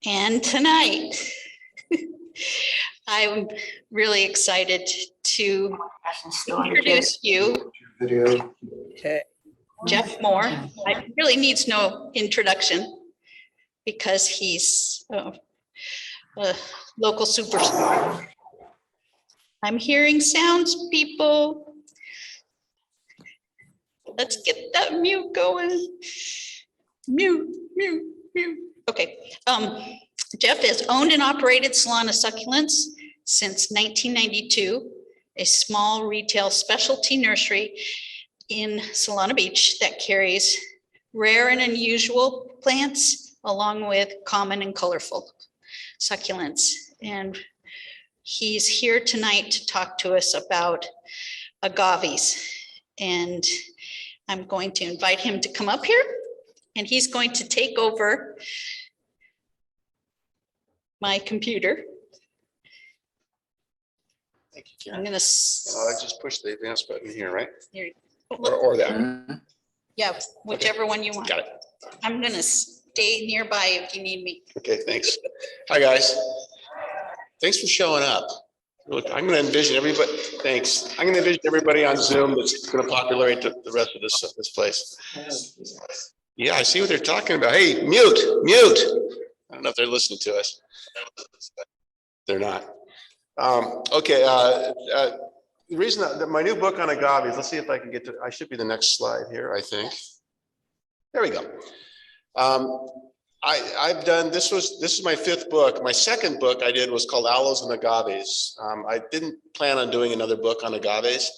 And tonight, I'm really excited to introduce you, Jeff Moore. I really needs no introduction because he's a local superstar. I'm hearing sounds, people. Let's get that mute going. Mute, mute, mute. Okay. Jeff has owned and operated Solana Succulents since 1992, a small retail specialty nursery in Solana Beach that carries rare and unusual plants along with common and colorful succulents. And he's here tonight to talk to us about agaves. And I'm going to invite him to come up here, and he's going to take over my computer. Thank you, Karen. I'm gonna. I just push the advance button here, right? Here, Or that. yeah, whichever one you want. Got it. I'm gonna stay nearby if you need me. Okay, thanks. Hi, guys. Thanks for showing up. Look, I'm going to envision everybody. Thanks. I'm going to envision everybody on Zoom that's going to populate the rest of this place. Yeah, I see what they're talking about. Hey, mute. I don't know if they're listening to us. They're not. Okay. The reason that my new book on agaves. Let's see if I can get to. I should be the next slide here, I think. There we go. I've done, this is my fifth book. My second book I did was called Aloes and Agaves. I didn't plan on doing another book on agaves,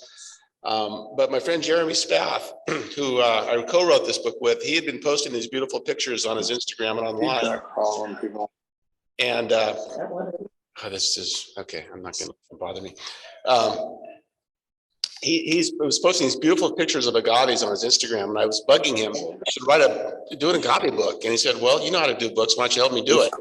but my friend Jeremy Spath, who I co-wrote this book with, he had been posting these beautiful pictures on his Instagram and online. And oh, this is, okay, I'm not gonna bother me. He was posting these beautiful pictures of agaves on his Instagram, and I was bugging him. I should do an agave book. And he said, well, you know how to do books. Why don't you help me do it?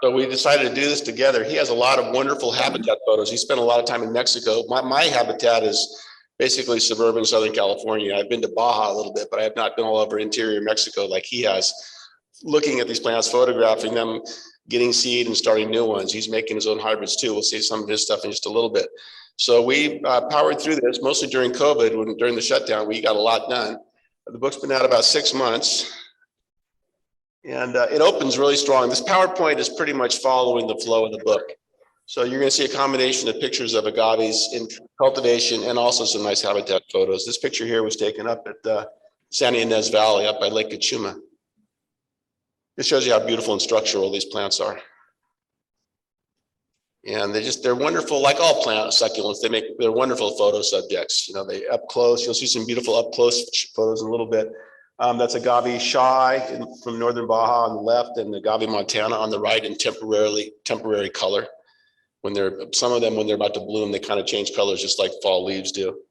So we decided to do this together. He has a lot of wonderful habitat photos. He spent a lot of time in Mexico. My habitat is basically suburban Southern California. I've been to Baja a little bit, but I have not been all over interior Mexico like he has. Looking at these plants, photographing them, getting seed and starting new ones. He's making his own hybrids too. We'll see some of his stuff in just a little bit. So we powered through this, mostly during COVID, during the shutdown, we got a lot done. The book's been out about 6 months, and it opens really strong. This PowerPoint is pretty much following the flow of the book. So you're gonna see a combination of pictures of agaves in cultivation and also some nice habitat photos. This picture here was taken up at San Ynez Valley up by Lake Cachuma. This shows you how beautiful and structural these plants are. And they're wonderful, like all plant succulents. They're wonderful photo subjects. You know, they up close. You'll see some beautiful up close photos in a little bit. That's agave shy from northern Baja on the left, and agave Montana on the right in temporary color. Some of them when they're about to bloom, they kind of change colors just like fall leaves do.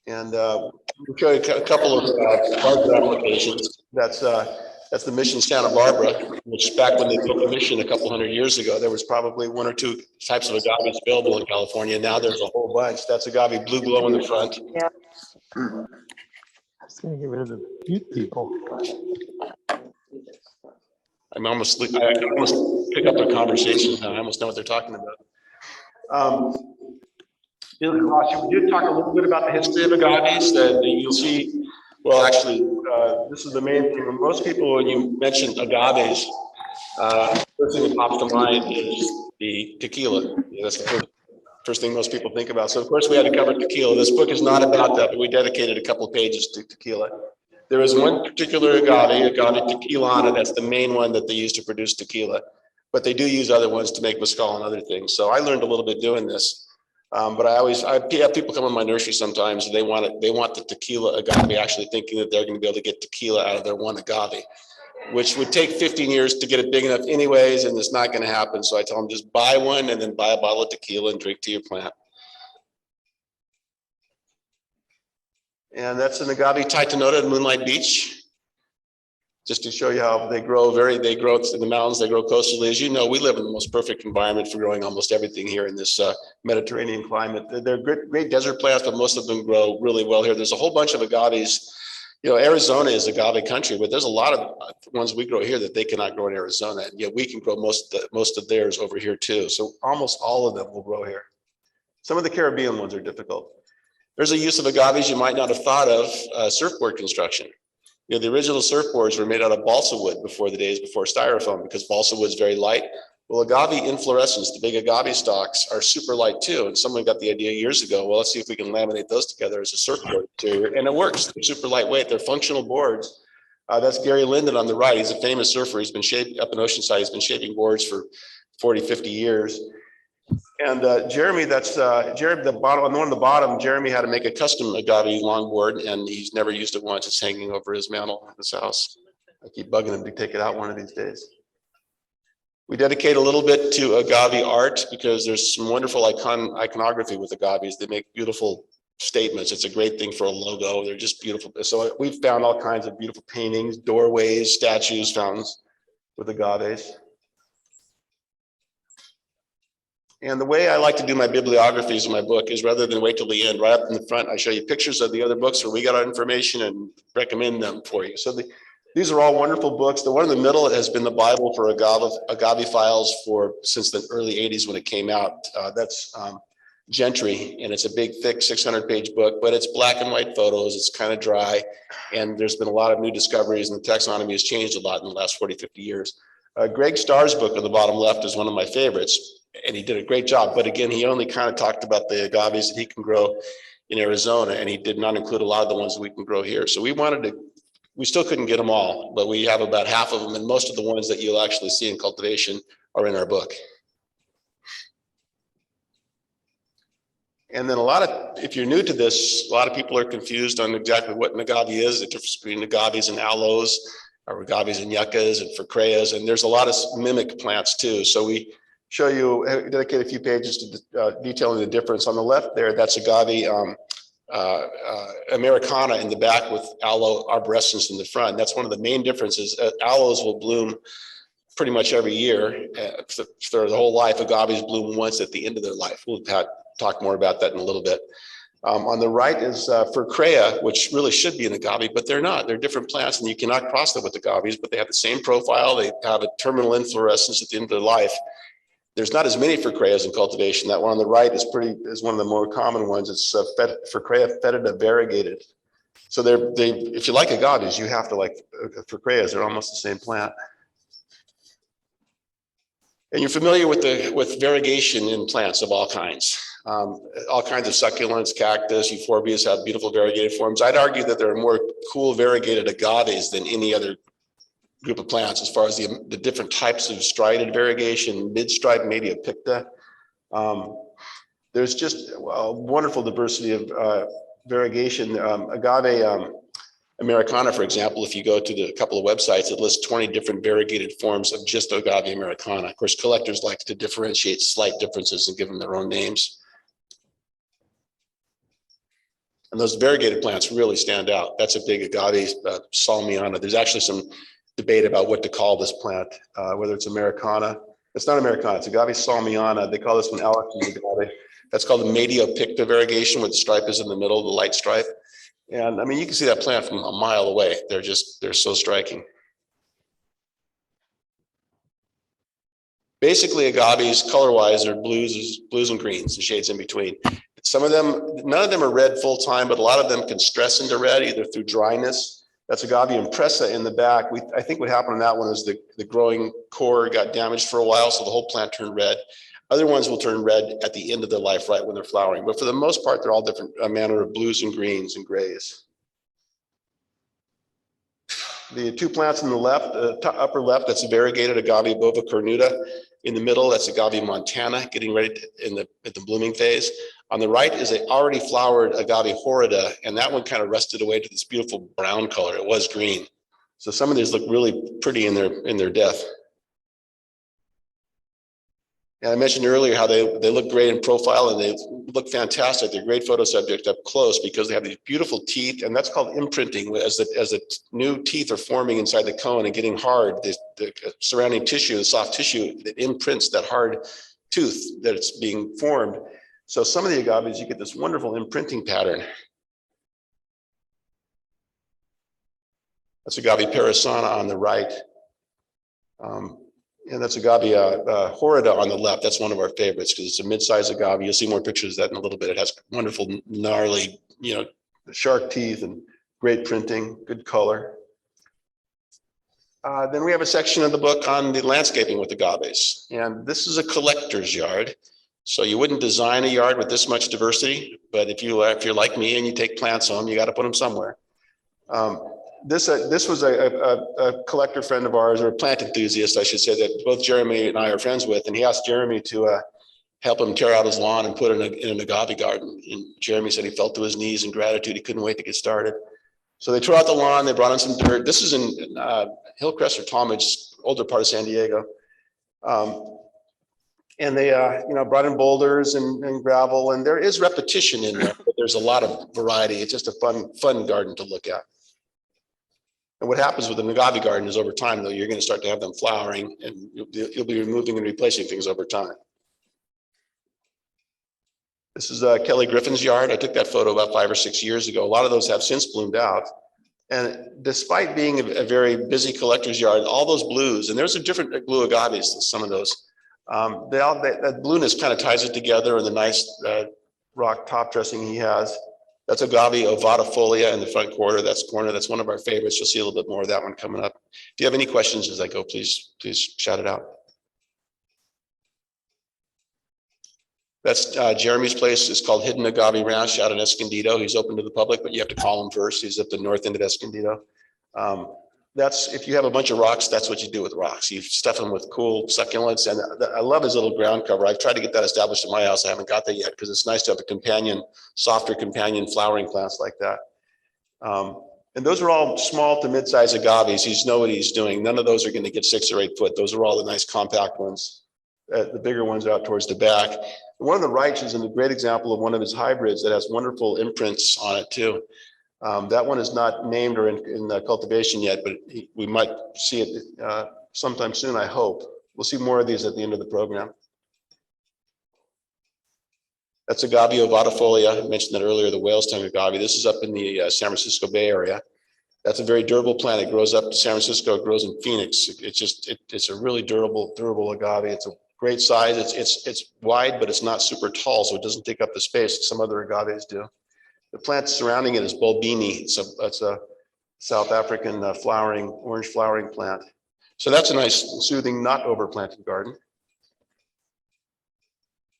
And we'll show you a couple of larger applications. That's the Mission Santa Barbara, which back when they built the mission a couple hundred years ago, there was probably 1 or 2 types of agaves available in California. Now there's a whole bunch. That's agave blue glow in the front. Yeah. I was going to get rid of the mute people. I almost pick up their conversations now. I almost know what they're talking about. We did talk a little bit about the history of agaves that you'll see. Well, actually, this is the main thing. Most people, when you mention agaves, first thing that pops to mind is the tequila. That's the first thing most people think about. So, of course, we had to cover tequila. This book is not about that, but we dedicated a couple pages to tequila. There is one particular agave tequilana. That's the main one that they use to produce tequila. But they do use other ones to make mezcal and other things. So I learned a little bit doing this. But I have people come in my nursery sometimes and they want the tequila agave, actually thinking that they're going to be able to get tequila out of their one agave, which would take 15 years to get it big enough anyways, and it's not going to happen. So I tell them just buy one and then buy a bottle of tequila and drink to your plant. And that's an agave titanota in Moonlight Beach. Just to show you how they grow in the mountains, they grow coastally. As you know, we live in the most perfect environment for growing almost everything here in this Mediterranean climate. They're great desert plants, but most of them grow really well here. There's a whole bunch of agaves You know, Arizona is agave country, but there's a lot of ones we grow here that they cannot grow in Arizona, and yet we can grow most of theirs over here too. So almost all of them will grow here. Some of the Caribbean ones are difficult. There's a use of agaves you might not have thought of, surfboard construction. You know, the original surfboards were made out of balsa wood before the days before styrofoam, because balsa wood is very light. Well, agave inflorescence, the big agave stalks, are super light too. And someone got the idea years ago, well, let's see if we can laminate those together as a surfboard material. And it works. They're super lightweight. They're functional boards. That's Gary Linden on the right. He's a famous surfer. He's been shaping up in Oceanside. He's been shaping boards for 40, 50 years. And Jeremy, that's Jeremy, the bottom, on the one on the bottom, Jeremy had to make a custom agave longboard, and he's never used it once. It's hanging over his mantle in his house. I keep bugging him to take it out one of these days. We dedicate a little bit to agave art because there's some wonderful iconography with agaves. They make beautiful statements. It's a great thing for a logo. They're just beautiful. So we've found all kinds of beautiful paintings, doorways, statues, fountains with agaves. And the way I like to do my bibliographies in my book is, rather than wait till the end, right up in the front, I show you pictures of the other books where we got our information and recommend them for you. So these are all wonderful books. The one in the middle has been the Bible for agave files since the early 80s when it came out. That's Gentry, and it's a big, thick 600-page book, but it's black and white photos. It's kind of dry, and there's been a lot of new discoveries, and the taxonomy has changed a lot in the last 40, 50 years. Greg Starr's book on the bottom left is one of my favorites, and he did a great job. But again, he only kind of talked about the agaves that he can grow in Arizona, and he did not include a lot of the ones that we can grow here. So we still couldn't get them all, but we have about half of them, and most of the ones that you'll actually see in cultivation are in our book. And then if you're new to this, a lot of people are confused on exactly what an agave is, the difference between agaves and aloes, or agaves and yuccas and ficreas, and there's a lot of mimic plants too. So we show you, dedicate a few pages to detailing the difference. On the left there, that's agave Americana in the back with aloe arborescence in the front. That's one of the main differences. Aloes will bloom pretty much every year for the whole life. Agaves bloom once at the end of their life. We'll talk more about that in a little bit. On the right is Ficrea, which really should be an agave, but they're not. They're different plants, and you cannot cross them with agaves, but they have the same profile. They have a terminal inflorescence at the end of their life. There's not as many Ficreas in cultivation. That one on the right is one of the more common ones. It's Ficrea fetida variegated. So if you like agaves, you have to like Ficreas. They're almost the same plant. And you're familiar with variegation in plants of all kinds. All kinds of succulents, cactus, euphorbias have beautiful variegated forms. I'd argue that there are more cool variegated agaves than any other group of plants as far as the different types of strided variegation, mid-stride, maybe a picta. There's just a wonderful diversity of variegation. Agave Americana, for example, if you go to a couple of websites, it lists 20 different variegated forms of just Agave Americana. Of course, collectors like to differentiate slight differences and give them their own names. And those variegated plants really stand out. That's a big Agave Salmiana. There's actually some debate about what to call this plant, whether it's Americana. It's not Americana, it's Agave Salmiana. They call this one Alex's agave. That's called the Medio Picta variegation, where the stripe is in the middle, the light stripe. And I mean, you can see that plant from a mile away. They're so striking. Basically, agaves color-wise are blues and greens, the shades in between. Some of them, none of them are red full time, but a lot of them can stress into red either through dryness. That's Agave Impressa in the back. I think what happened on that one is the growing core got damaged for a while, so the whole plant turned red. Other ones will turn red at the end of their life, right when they're flowering. But for the most part, they're all different manner of blues and greens and grays. The two plants on the left, upper left, that's a variegated Agave Bova cornuta. In the middle, that's Agave Montana, getting ready at the blooming phase. On the right is an already flowered Agave Horrida, and that one kind of rusted away to this beautiful brown color. It was green. So some of these look really pretty in their death. And I mentioned earlier how they look great in profile and they look fantastic. They're great photo subject up close because they have these beautiful teeth, and that's called imprinting. As the new teeth are forming inside the cone and getting hard, the surrounding tissue, the soft tissue, that imprints that hard tooth that it's being formed. So some of the agaves, you get this wonderful imprinting pattern. That's Agave parasana on the right. And that's Agave horrida on the left. That's one of our favorites because it's a mid-sized agave. You'll see more pictures of that in a little bit. It has wonderful, gnarly, shark teeth and great printing, good color. Then we have a section of the book on the landscaping with agaves. And this is a collector's yard. So you wouldn't design a yard with this much diversity, but if you're like me and you take plants home, you got to put them somewhere. This was a collector friend of ours, or a plant enthusiast, I should say, that both Jeremy and I are friends with. And he asked Jeremy to help him tear out his lawn and put it in an agave garden. And Jeremy said he fell to his knees in gratitude. He couldn't wait to get started. So they tore out the lawn. They brought in some dirt. This is in Hillcrest or Talmadge, older part of San Diego. And they, brought in boulders and gravel. And there is repetition in there, but there's a lot of variety. It's just a fun garden to look at. And what happens with an agave garden is over time, though, you're going to start to have them flowering, and you'll be removing and replacing things over time. This is Kelly Griffin's yard. I took that photo about 5 or 6 years ago. A lot of those have since bloomed out. And despite being a very busy collector's yard, all those blues, and there's a different blue agaves than some of those, that blueness kind of ties it together, and the nice rock top dressing he has. That's Agave ovatifolia in the front corner. That's one of our favorites. You'll see a little bit more of that one coming up. If you have any questions as I go, please shout it out. That's Jeremy's place. It's called Hidden Agave Ranch out in Escondido. He's open to the public, but you have to call him first. He's at the north end of Escondido. That's, if you have a bunch of rocks, that's what you do with rocks. You stuff them with cool succulents. And I love his little ground cover. I've tried to get that established in my house. I haven't got that yet because it's nice to have a companion, softer companion flowering plants like that. And those are all small to mid-size agaves. He's know what he's doing. None of those are going to get 6 or 8 foot. Those are all the nice compact ones. The bigger ones are out towards the back. And one of the rights is a great example of one of his hybrids that has wonderful imprints on it too. That one is not named or in cultivation yet, but we might see it sometime soon, I hope. We'll see more of these at the end of the program. That's Agave ovatifolia. I mentioned that earlier, the whale's tongue agave. This is up in the San Francisco Bay Area. That's a very durable plant. It grows up to San Francisco. It grows in Phoenix. It's a really durable agave. It's a great size. It's wide, but it's not super tall, so it doesn't take up the space that some other agaves do. The plant surrounding it is bulbini. It's a South African orange flowering plant. So that's a nice, soothing, not overplanted garden.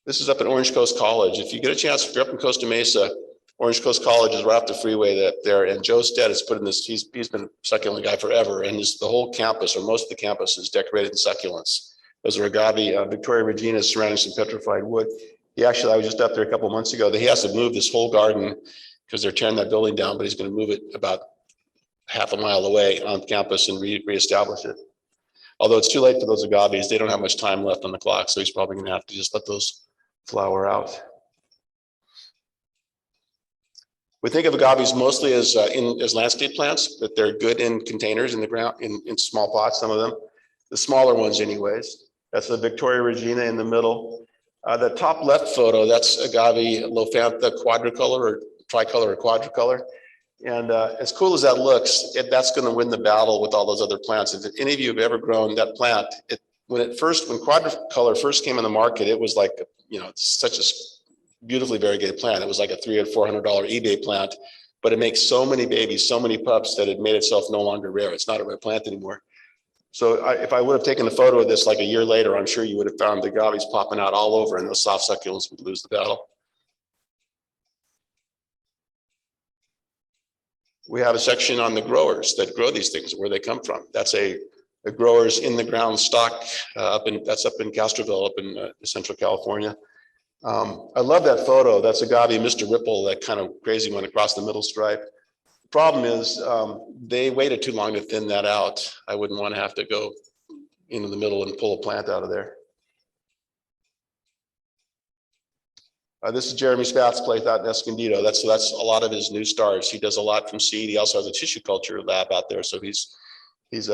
This is up at Orange Coast College. If you get a chance, if you're up in Costa Mesa, Orange Coast College is right off the freeway there. And Joe Stead has put in this, he's been a succulent guy forever. And the whole campus, or most of the campus, is decorated in succulents. Those are agave, Victoria Regina, surrounding some petrified wood. I was just up there a couple months ago. He has to move this whole garden because they're tearing that building down, but he's going to move it about half a mile away on campus and reestablish it. Although it's too late for those agaves, they don't have much time left on the clock, so he's probably going to have to just let those flower out. We think of agaves mostly as landscape plants, that they're good in containers in the ground, in small pots, some of them. The smaller ones anyways. That's the Victoria Regina in the middle. The top left photo, that's Agave lophantha quadricolor or tricolor or quadricolor. And as cool as that looks, that's going to win the battle with all those other plants. If any of you have ever grown that plant, when quadricolor first came on the market, it was like, it's such a beautifully variegated plant. It was like a $300 or $400 eBay plant, but it makes so many babies, so many pups that it made itself no longer rare. It's not a rare plant anymore. So if I would have taken a photo of this like a year later, I'm sure you would have found the agaves popping out all over, and those soft succulents would lose the battle. We have a section on the growers that grow these things, where they come from. That's a growers in the ground stock that's up in Castroville, up in Central California. I love that photo. That's Agave Mr. Ripple, that kind of crazy one across the middle stripe. The problem is they waited too long to thin that out. I wouldn't want to have to go into the middle and pull a plant out of there. This is Jeremy Spath's place out in Escondido. That's a lot of his new stars. He does a lot from seed. He also has a tissue culture lab out there. So he's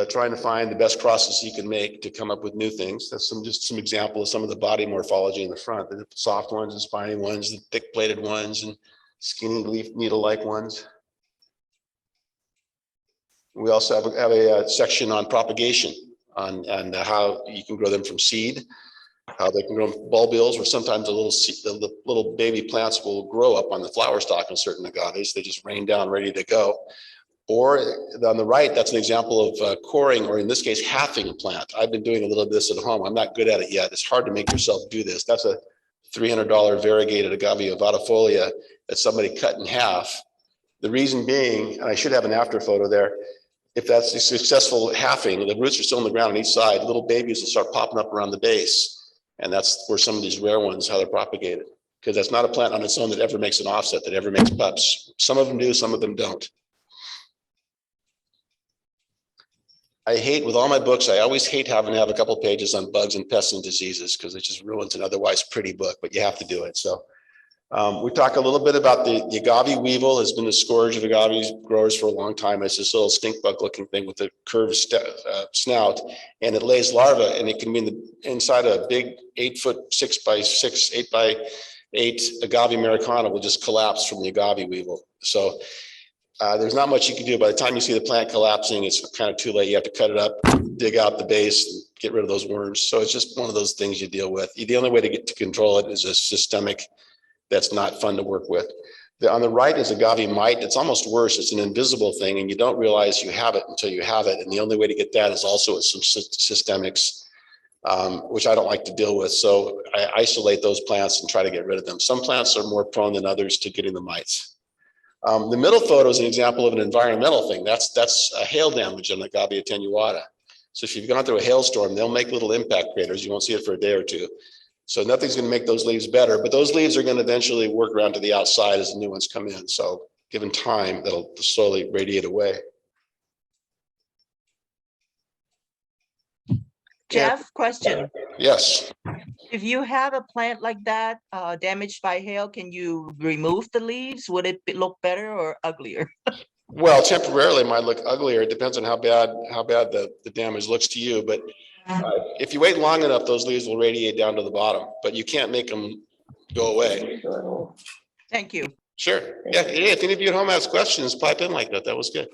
trying to find the best crosses he can make to come up with new things. That's just some example of some of the body morphology in the front. The soft ones, the spiny ones, the thick plated ones, and skinny leaf needle-like ones. We also have a section on propagation and how you can grow them from seed, how they can grow bulbils, or sometimes the little baby plants will grow up on the flower stalk in certain agaves. They just rain down ready to go. Or on the right, that's an example of coring, or in this case, halving a plant. I've been doing a little of this at home. I'm not good at it yet. It's hard to make yourself do this. That's a $300 variegated agave avatifolia that somebody cut in half. The reason being, and I should have an after photo there, if that's a successful halving, the roots are still on the ground on each side, little babies will start popping up around the base. And that's where some of these rare ones, how they're propagated. Because that's not a plant on its own that ever makes an offset, that ever makes pups. Some of them do, some of them don't. I hate, with all my books, I always hate having to have a couple pages on bugs and pests and diseases, because it just ruins an otherwise pretty book, but you have to do it. So we talk a little bit about the agave weevil has been the scourge of agave growers for a long time. It's this little stink bug looking thing with a curved snout, and it lays larvae, and it can be inside a big 8-foot 6x6, 8x8 agave Americana will just collapse from the agave weevil. So there's not much you can do. By the time you see the plant collapsing, it's kind of too late. You have to cut it up, dig out the base, and get rid of those worms. So it's just one of those things you deal with. The only way to get to control it is a systemic that's not fun to work with. On the right is agave mite. It's almost worse. It's an invisible thing, and you don't realize you have it until you have it. And the only way to get that is also with some systemics, which I don't like to deal with. So I isolate those plants and try to get rid of them. Some plants are more prone than others to getting the mites. The middle photo is an example of an environmental thing. That's a hail damage on Agave attenuata. So if you've gone through a hailstorm, they'll make little impact craters. You won't see it for a day or two. So nothing's going to make those leaves better, but those leaves are going to eventually work around to the outside as the new ones come in. So given time, that'll slowly radiate away. Jeff, question. Yes. If you have a plant like that damaged by hail, can you remove the leaves? Would it look better or uglier? Well, temporarily it might look uglier. It depends on how bad the damage looks to you. But if you wait long enough, those leaves will radiate down to the bottom, but you can't make them go away. Thank you. Sure. Yeah. If any of you at home has questions, pipe in like that. That was good.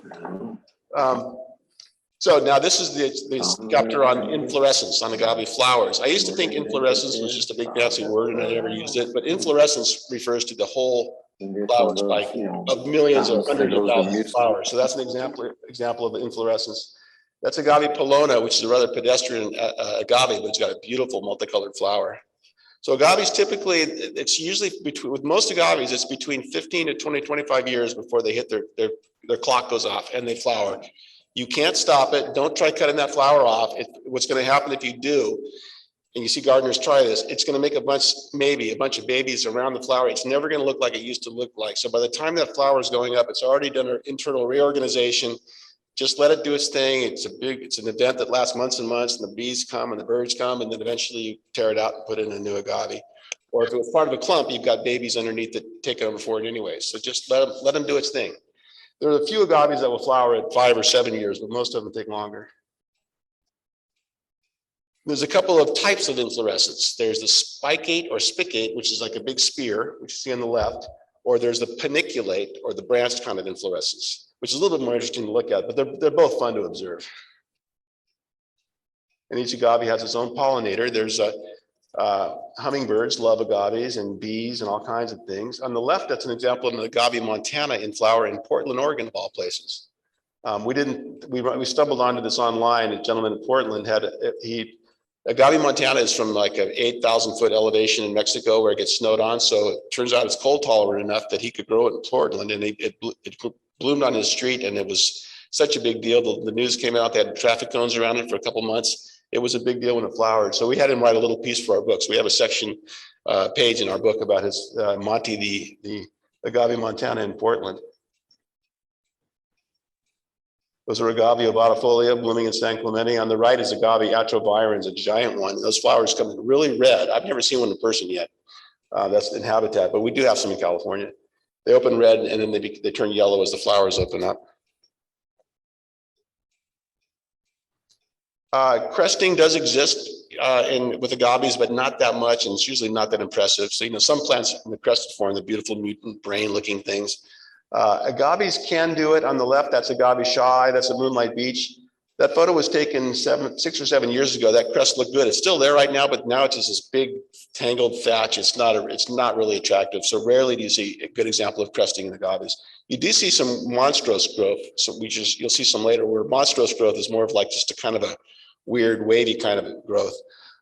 So now this is the chapter on inflorescence, on agave flowers. I used to think inflorescence was just a big fancy word and I never used it, but inflorescence refers to the whole flower spike of millions or hundreds of thousands of flowers. So that's an example of inflorescence. That's agave polona, which is a rather pedestrian agave, but it's got a beautiful multicolored flower. So agaves typically, it's usually with most agaves, it's between 15 to 20, 25 years before they hit their clock goes off and they flower. You can't stop it. Don't try cutting that flower off. What's going to happen if you do, and you see gardeners try this, it's going to make a bunch of babies around the flower. It's never going to look like it used to look like. So by the time that flower is going up, it's already done an internal reorganization. Just let it do its thing. It's an event that lasts months and months, and the bees come and the birds come, and then eventually you tear it out and put it in a new agave. Or if it was part of a clump, you've got babies underneath that take over for it anyway. So just let them do its thing. There are a few agaves that will flower at 5 or 7 years, but most of them take longer. There's a couple of types of inflorescence. There's the spicate or spicate, which is like a big spear, which you see on the left, or there's the paniculate or the branched kind of inflorescence, which is a little bit more interesting to look at, but they're both fun to observe. And each agave has its own pollinator. There's hummingbirds love agaves and bees and all kinds of things. On the left, that's an example of an agave montana in flower in Portland, Oregon, of all places. We stumbled onto this online. A gentleman in Portland agave montana is from like an 8,000 foot elevation in Mexico where it gets snowed on. So it turns out it's cold tolerant enough that he could grow it in Portland, and it bloomed on his street, and it was such a big deal. The news came out. They had traffic cones around it for a couple months. It was a big deal when it flowered. So we had him write a little piece for our books. We have a section page in our book about his Monty, the agave montana in Portland. Those are agave ovatifolia blooming in San Clemente. On the right is agave atrovirens, a giant one. Those flowers come in really red. I've never seen one in person yet. That's in habitat, but we do have some in California. They open red and then they turn yellow as the flowers open up. Cresting does exist with agaves, but not that much, and it's usually not that impressive. So, some plants in the crested form, the beautiful mutant brain looking things. Agaves can do it. On the left, that's Agave Shy. That's a Moonlight Beach. That photo was taken 6 or 7 years ago. That crest looked good. It's still there right now, but now it's just this big tangled thatch. It's not really attractive. So rarely do you see a good example of cresting in agaves. You do see some monstrose growth. So you'll see some later where monstrose growth is more of like just a kind of a weird wavy kind of growth.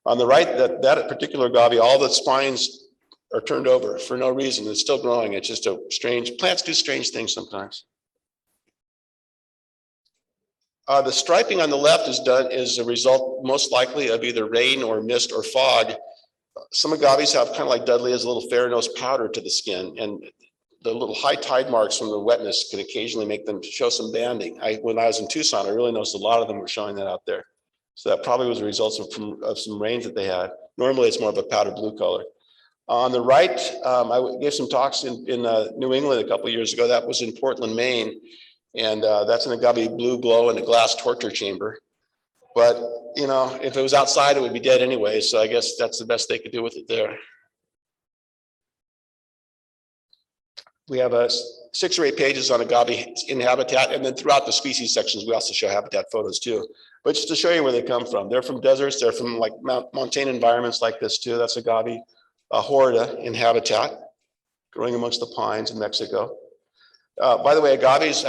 On the right, that particular agave, all the spines are turned over for no reason. It's still growing. It's just a strange, plants do strange things sometimes. The striping on the left is a result most likely of either rain or mist or fog. Some agaves have kind of like Dudley's a little Theranos powder to the skin, and the little high tide marks from the wetness can occasionally make them show some banding. When I was in Tucson, I really noticed a lot of them were showing that out there. So that probably was a result of some rains that they had. Normally it's more of a powder blue color. On the right, I gave some talks in New England a couple of years ago. That was in Portland, Maine. And that's an agave blue glow in a glass torture chamber. But, you know, if it was outside, it would be dead anyway. So I guess that's the best they could do with it there. We have 6 or 8 pages on agave in habitat. And then throughout the species sections, we also show habitat photos too. But just to show you where they come from. They're from deserts. They're from like montane environments like this too. That's agave horta in habitat, growing amongst the pines in Mexico. By the way, agaves,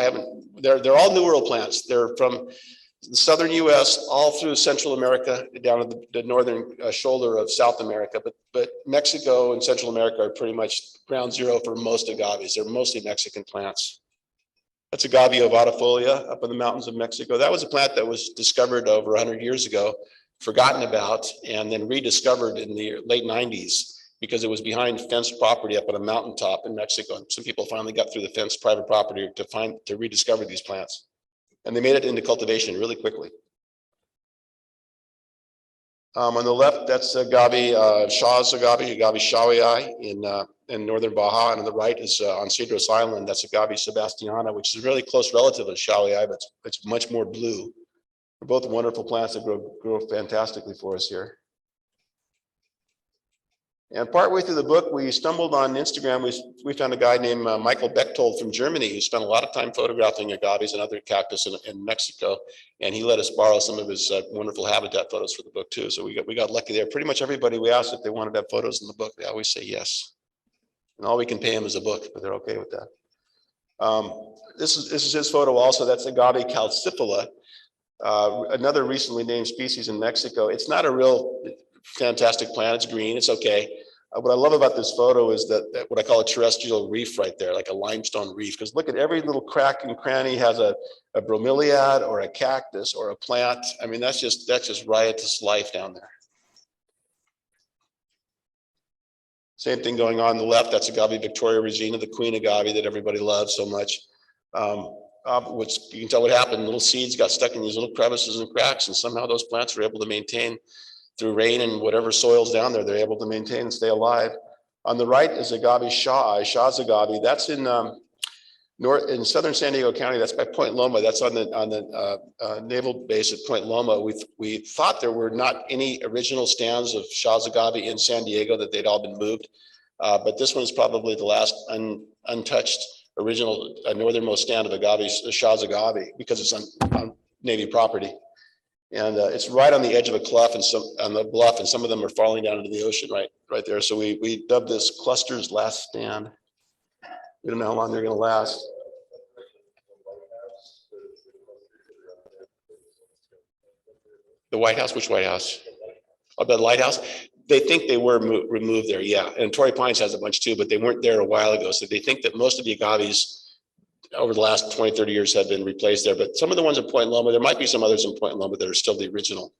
they're all New World plants. They're from the southern US, all through Central America, down to the northern shoulder of South America. But Mexico and Central America are pretty much ground zero for most agaves. They're mostly Mexican plants. That's agave ovatifolia up in the mountains of Mexico. That was a plant that was discovered over 100 years ago, forgotten about, and then rediscovered in the late 90s. Because it was behind fenced property up on a mountaintop in Mexico. And some people finally got through the fenced private property to rediscover these plants. And they made it into cultivation really quickly. On the left, that's agave, Shaw's agave Shawii in northern Baja. And on the right is on Cedros Island, that's agave Sebastiana, which is a really close relative of Shawii, but it's much more blue. They're both wonderful plants that grow fantastically for us here. And partway through the book, we stumbled on Instagram. We found a guy named Michael Bechtold from Germany who spent a lot of time photographing agaves and other cactus in Mexico. And he let us borrow some of his wonderful habitat photos for the book too. So we got lucky there. Pretty much everybody we asked if they wanted to have photos in the book, they always say yes. And all we can pay him is a book, but they're okay with that. This is his photo also. That's agave calciphylla, another recently named species in Mexico. It's not a real fantastic plant. It's green. It's okay. What I love about this photo is that what I call a terrestrial reef right there, like a limestone reef. Because look at every little crack and cranny has a bromeliad or a cactus or a plant. I mean, that's just riotous life down there. Same thing going on the left. That's agave Victoria Regina, the queen agave that everybody loves so much. Which you can tell what happened. Little seeds got stuck in these little crevices and cracks, and somehow those plants were able to maintain through rain and whatever soils down there, they're able to maintain and stay alive. On the right is agave Shaw's agave. That's in southern San Diego County. That's by Point Loma. That's on the naval base at Point Loma. We thought there were not any original stands of Shaw's agave in San Diego, that they'd all been moved. But this one is probably the last untouched original northernmost stand of agave, Shaw's agave, because it's on Navy property. And it's right on the edge of a bluff, and some of them are falling down into the ocean right there. So we dubbed this Cluster's Last Stand. We don't know how long they're going to last. The White House, which White House? Oh, the lighthouse. They think they were removed there, yeah. And Torrey Pines has a bunch too, but they weren't there a while ago. So they think that most of the agaves over the last 20, 30 years have been replaced there. But some of the ones at Point Loma, there might be some others in Point Loma that are still the original.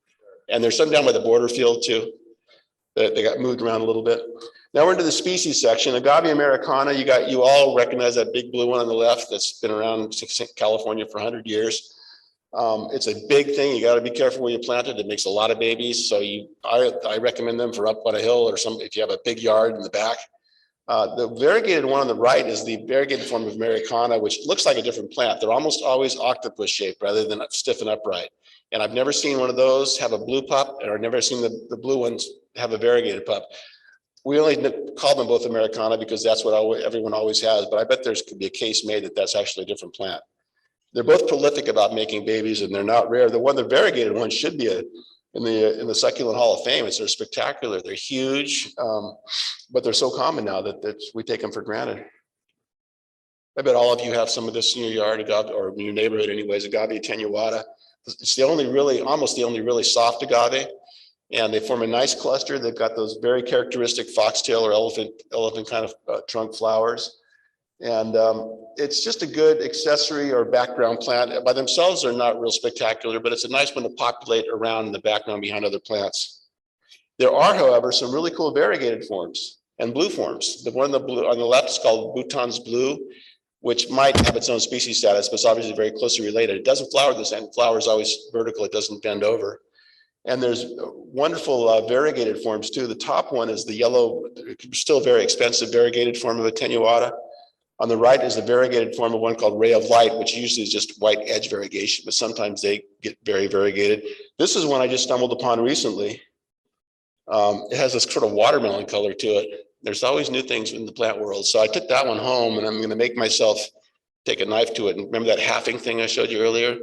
And there's some down by the border field too. They got moved around a little bit. Now we're into the species section. Agave Americana, you all recognize that big blue one on the left that's been around California for 100 years. It's a big thing. You got to be careful where you plant it. It makes a lot of babies. So I recommend them for up on a hill or if you have a big yard in the back. The variegated one on the right is the variegated form of Americana, which looks like a different plant. They're almost always octopus shaped rather than stiff and upright. And I've never seen one of those have a blue pup, or I've never seen the blue ones have a variegated pup. We only call them both Americana because that's what everyone always has, but I bet there's could be a case made that that's actually a different plant. They're both prolific about making babies, and they're not rare. The variegated one should be in the succulent Hall of Fame. They're spectacular. They're huge, but they're so common now that we take them for granted. I bet all of you have some of this in your yard, agave, or in your neighborhood anyways, Agave tenuata. It's the only really, almost the only really soft agave, and they form a nice cluster. They've got those very characteristic foxtail or elephant kind of trunk flowers. And it's just a good accessory or background plant. By themselves, they're not real spectacular, but it's a nice one to populate around in the background behind other plants. There are, however, some really cool variegated forms and blue forms. The one on the left is called Bhutan's Blue, which might have its own species status, but it's obviously very closely related. It doesn't flower the same. Flower is always vertical. It doesn't bend over. And there's wonderful variegated forms too. The top one is the yellow, still very expensive variegated form of attenuata. On the right is the variegated form of one called Ray of Light, which usually is just white edge variegation, but sometimes they get very variegated. This is one I just stumbled upon recently. It has this sort of watermelon color to it. There's always new things in the plant world. So I took that one home, and I'm going to make myself take a knife to it. And remember that halving thing I showed you earlier?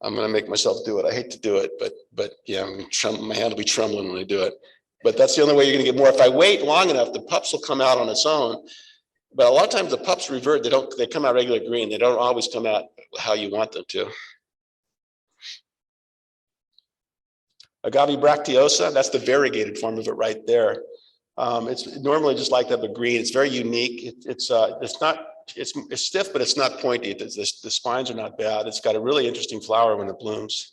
I'm going to make myself do it. I hate to do it, but yeah, my hand will be trembling when I do it. But that's the only way you're going to get more. If I wait long enough, the pups will come out on its own. But a lot of times the pups revert. They come out regular green. They don't always come out how you want them to. Agave bracteosa, that's the variegated form of it right there. It's normally just like that, but green. It's very unique. It's stiff, but it's not pointy. The spines are not bad. It's got a really interesting flower when it blooms.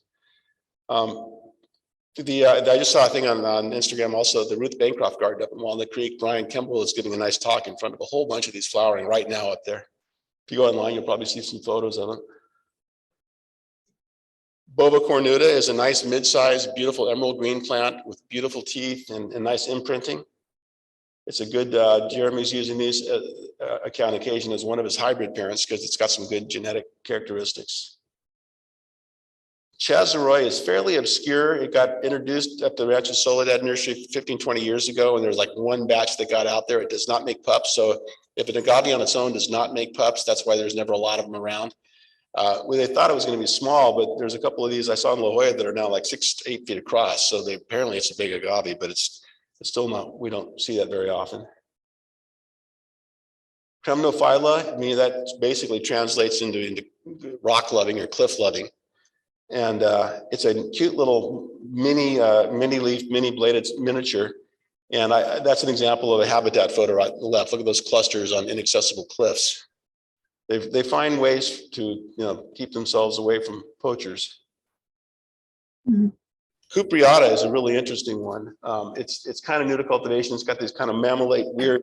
I just saw a thing on Instagram also, the Ruth Bancroft garden up in Walnut Creek. Brian Kemble is giving a nice talk in front of a whole bunch of these flowering right now up there. If you go online, you'll probably see some photos of them. Bova cornuta is a nice mid-sized, beautiful emerald green plant with beautiful teeth and nice imprinting. It's a good, Jeremy's using these on occasion as one of his hybrid parents because it's got some good genetic characteristics. Chazaroy is fairly obscure. It got introduced at the Rancho Soledad nursery 15, 20 years ago, and there's like one batch that got out there. It does not make pups. So if an agave on its own does not make pups, that's why there's never a lot of them around. They thought it was going to be small, but there's a couple of these I saw in La Jolla that are now like 6 to 8 feet across. So apparently it's a big agave, but it's still not, we don't see that very often. Cremnophylla, I mean, that basically translates into rock loving or cliff loving. And it's a cute little mini leaf, mini bladed miniature. And that's an example of a habitat photo right on the left. Look at those clusters on inaccessible cliffs. They find ways to keep themselves away from poachers. Mm-hmm. Cupreata is a really interesting one. It's kind of new to cultivation. It's got these kind of mammillate weird.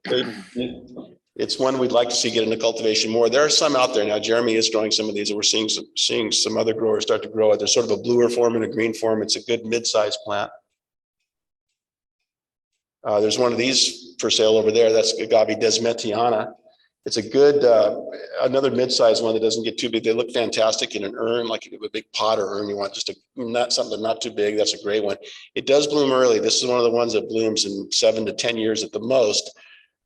It's one we'd like to see get into cultivation more. There are some out there now. Jeremy is growing some of these, and we're seeing some other growers start to grow it. There's sort of a bluer form and a green form. It's a good mid-sized plant. There's one of these for sale over there. That's Agave Desmetiana. It's a good, another mid-sized one that doesn't get too big. They look fantastic in an urn, like a big pot or urn. You want just not something not too big. That's a great one. It does bloom early. This is one of the ones that blooms in 7 to 10 years at the most.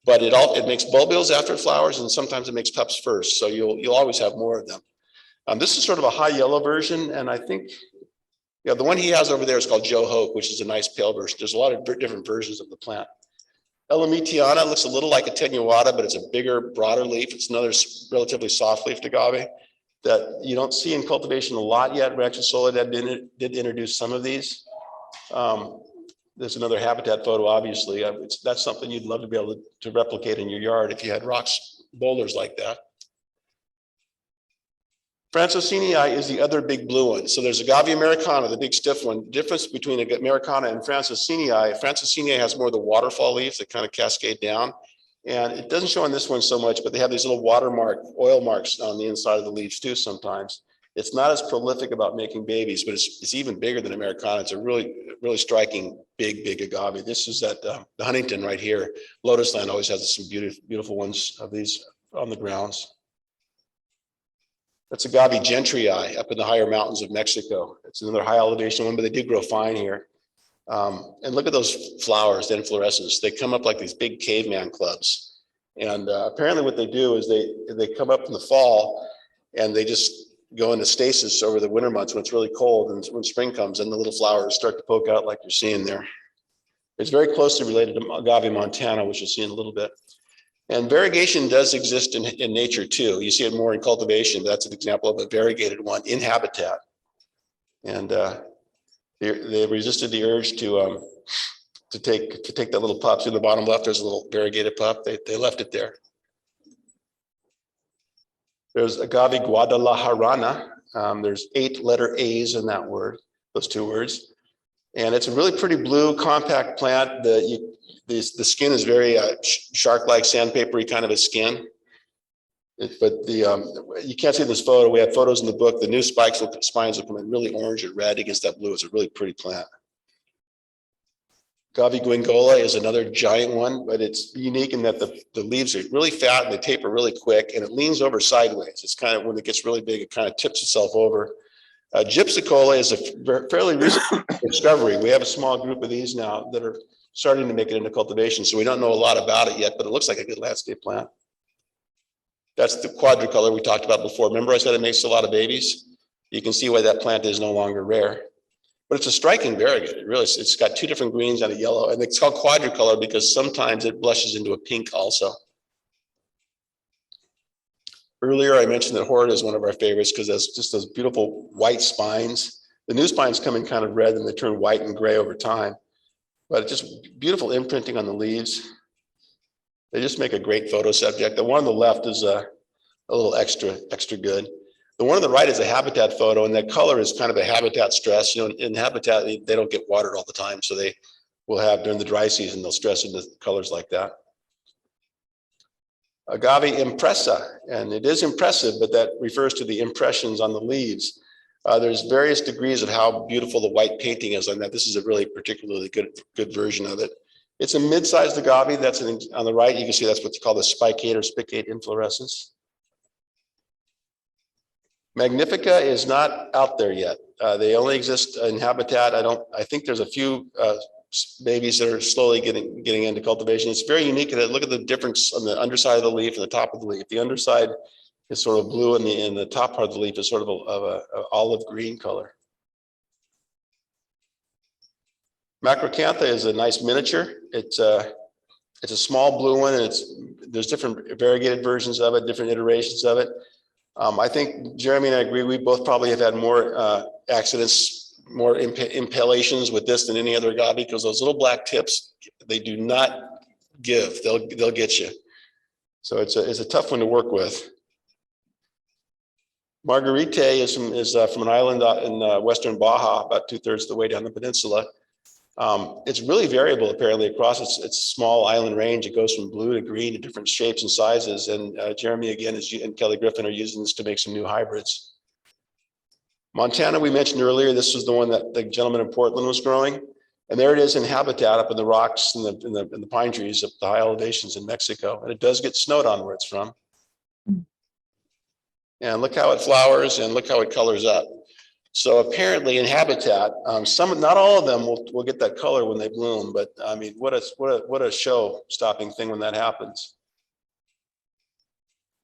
But it makes bulbils after it flowers, and sometimes it makes pups first. So you'll always have more of them. This is sort of a high yellow version, and I think the one he has over there is called Joe Hoke, which is a nice pale version. There's a lot of different versions of the plant. Elamitiana looks a little like attenuata, but it's a bigger, broader leaf. It's another relatively soft-leafed agave that you don't see in cultivation a lot yet. Rancho Soledad did introduce some of these. There's another habitat photo, obviously. That's something you'd love to be able to replicate in your yard if you had rocks, boulders like that. Francosinii is the other big blue one. So there's Agave Americana, the big stiff one. The difference between Americana and Francosinii has more of the waterfall leaves that kind of cascade down. And it doesn't show on this one so much, but they have these little oil marks on the inside of the leaves too sometimes. It's not as prolific about making babies, but it's even bigger than Americana. It's a really, really striking big agave. This is at the Huntington right here. Lotus Land always has some beautiful ones of these on the grounds. That's Agave Gentrii up in the higher mountains of Mexico. It's another high elevation one, but they do grow fine here. And look at those flowers, the inflorescence. They come up like these big caveman clubs. And apparently what they do is they come up in the fall and they just go into stasis over the winter months when it's really cold, and when spring comes and the little flowers start to poke out like you're seeing there. It's very closely related to Agave Montana, which you'll see in a little bit. And variegation does exist in nature too. You see it more in cultivation. That's an example of a variegated one in habitat. And they resisted the urge to take that little pup. See the bottom left, there's a little variegated pup. They left it there. There's Agave Guadalajarana. There's 8 letter A's in that word, those 2 words. And it's a really pretty blue, compact plant. The skin is very shark-like, sandpapery kind of a skin. But you can't see this photo. We have photos in the book. The new spines will come in really orange and red against that blue. It's a really pretty plant. Agave Guingola is another giant one, but it's unique in that the leaves are really fat and they taper really quick, and it leans over sideways. It's kind of, when it gets really big, it kind of tips itself over. Gypsicola is a fairly recent discovery. We have a small group of these now that are starting to make it into cultivation, so we don't know a lot about it yet, but it looks like a good landscape plant. That's the quadricolor we talked about before. Remember I said it makes a lot of babies? You can see why that plant is no longer rare. But it's a striking variegated. Really, it's got 2 different greens and a yellow, and it's called quadricolor because sometimes it blushes into a pink also. Earlier, I mentioned that Horta is one of our favorites because that's just those beautiful white spines. The new spines come in kind of red and they turn white and gray over time, but it's just beautiful imprinting on the leaves. They just make a great photo subject. The one on the left is a little extra good. The one on the right is a habitat photo, and that color is kind of a habitat stress. You know, in habitat, they don't get watered all the time, so they will have, during the dry season, they'll stress into colors like that. Agave impressa, and it is impressive, but that refers to the impressions on the leaves. There's various degrees of how beautiful the white painting is on that. This is a really particularly good version of it. It's a mid-sized agave. That's on the right. You can see that's what's called a spicate or spicate inflorescence. Magnifica is not out there yet. They only exist in habitat. I think there's a few babies that are slowly getting into cultivation. It's very unique. Look at the difference on the underside of the leaf and the top of the leaf. The underside is sort of blue, and the top part of the leaf is sort of a olive green color. Macrocantha is a nice miniature. It's a small blue one, and there's different variegated versions of it, different iterations of it. I think Jeremy and I agree. We both probably have had more accidents, more impalations with this than any other agave, because those little black tips, they do not give. They'll get you. So it's a tough one to work with. Margarite is from an island in western Baja, about 2/3 of the way down the peninsula. It's really variable apparently across its small island range. It goes from blue to green to different shapes and sizes. And Jeremy again and Kelly Griffin are using this to make some new hybrids. Montana, we mentioned earlier, this was the one that the gentleman in Portland was growing. And there it is in habitat up in the rocks and the pine trees up the high elevations in Mexico. And it does get snowed on where it's from. And look how it flowers and look how it colors up. So apparently in habitat, not all of them will get that color when they bloom, but I mean, what a show-stopping thing when that happens.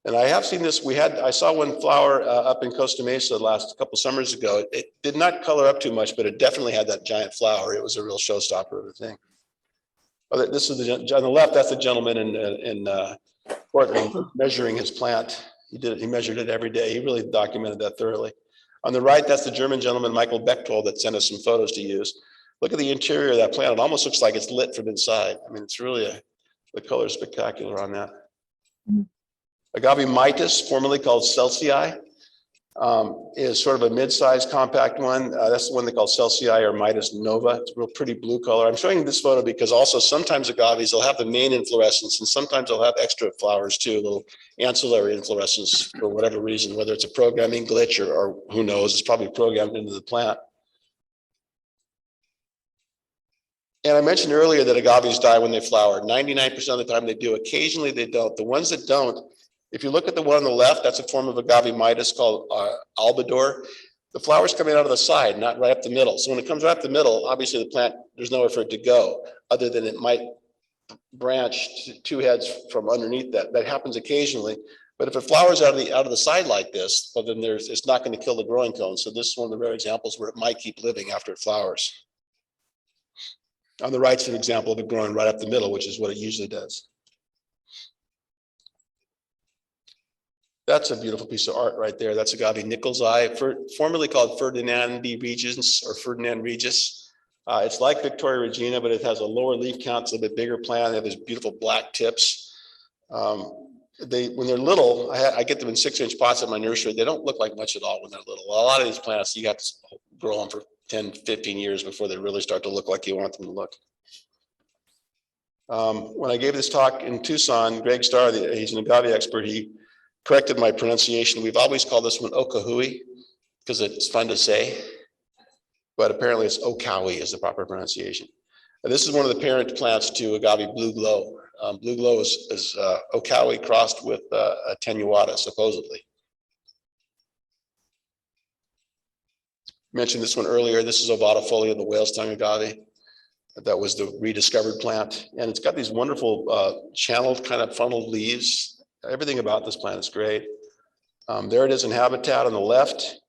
And I have seen this. I saw one flower up in Costa Mesa last couple summers ago. It did not color up too much, but it definitely had that giant flower. It was a real showstopper of the thing. Oh, this is on the left. That's the gentleman in Portland measuring his plant. He measured it every day. He really documented that thoroughly. On the right, that's the German gentleman, Michael Bechtold, that sent us some photos to use. Look at the interior of that plant. It almost looks like it's lit from inside. I mean, it's really the color is spectacular on that. Agave mitis, formerly called Celsiae, is sort of a mid-sized compact one. That's the one they call Celsiae or Mitis nova. It's a real pretty blue color. I'm showing this photo because also sometimes agaves, they'll have the main inflorescence and sometimes they'll have extra flowers too, a little ancillary inflorescence for whatever reason, whether it's a programming glitch or who knows, it's probably programmed into the plant. And I mentioned earlier that agaves die when they flower. 99% of the time they do. Occasionally they don't. The ones that don't, if you look at the one on the left, that's a form of agave mitis called albador. The flower's coming out of the side, not right up the middle. So when it comes right up the middle, obviously the plant, there's nowhere for it to go, other than it might branch two heads from underneath that. That happens occasionally. But if it flowers out of the side like this, well, then it's not going to kill the growing cone. So this is one of the rare examples where it might keep living after it flowers. On the right's an example of it growing right up the middle, which is what it usually does. That's a beautiful piece of art right there. That's Agave Nichol's Eye, formerly called Ferdinandi Regis or Ferdinand Regis. It's like Victoria Regina, but it has a lower leaf count. It's a bit bigger plant. They have these beautiful black tips. When they're little, I get them in 6-inch pots at my nursery. They don't look like much at all when they're little. A lot of these plants, you got to grow them for 10, 15 years before they really start to look like you want them to look. When I gave this talk in Tucson, Greg Starr, he's an agave expert, he corrected my pronunciation. We've always called this one Okahui because it's fun to say, but apparently it's Okawi is the proper pronunciation. And this is one of the parent plants to Agave Blue Glow. Blue Glow is Okawi crossed with Attenuata, supposedly. Mentioned this one earlier. This is Ovatifolia, the whale's tongue agave. That was the rediscovered plant. And it's got these wonderful channeled kind of funneled leaves. Everything about this plant is great. There it is in habitat on the left.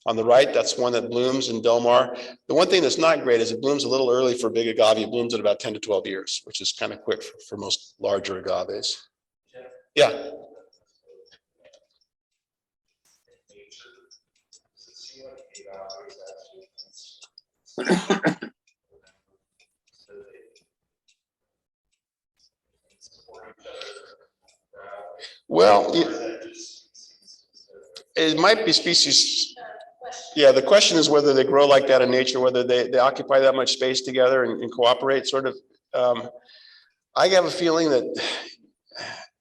On the right, that's one that blooms in Del Mar. The one thing that's not great is it blooms a little early for big agave. It blooms at about 10 to 12 years, which is kind of quick for most larger agaves. Yeah. Well, it might be species. Yeah, the question is whether they grow like that in nature, whether they occupy that much space together and cooperate sort of. I have a feeling that,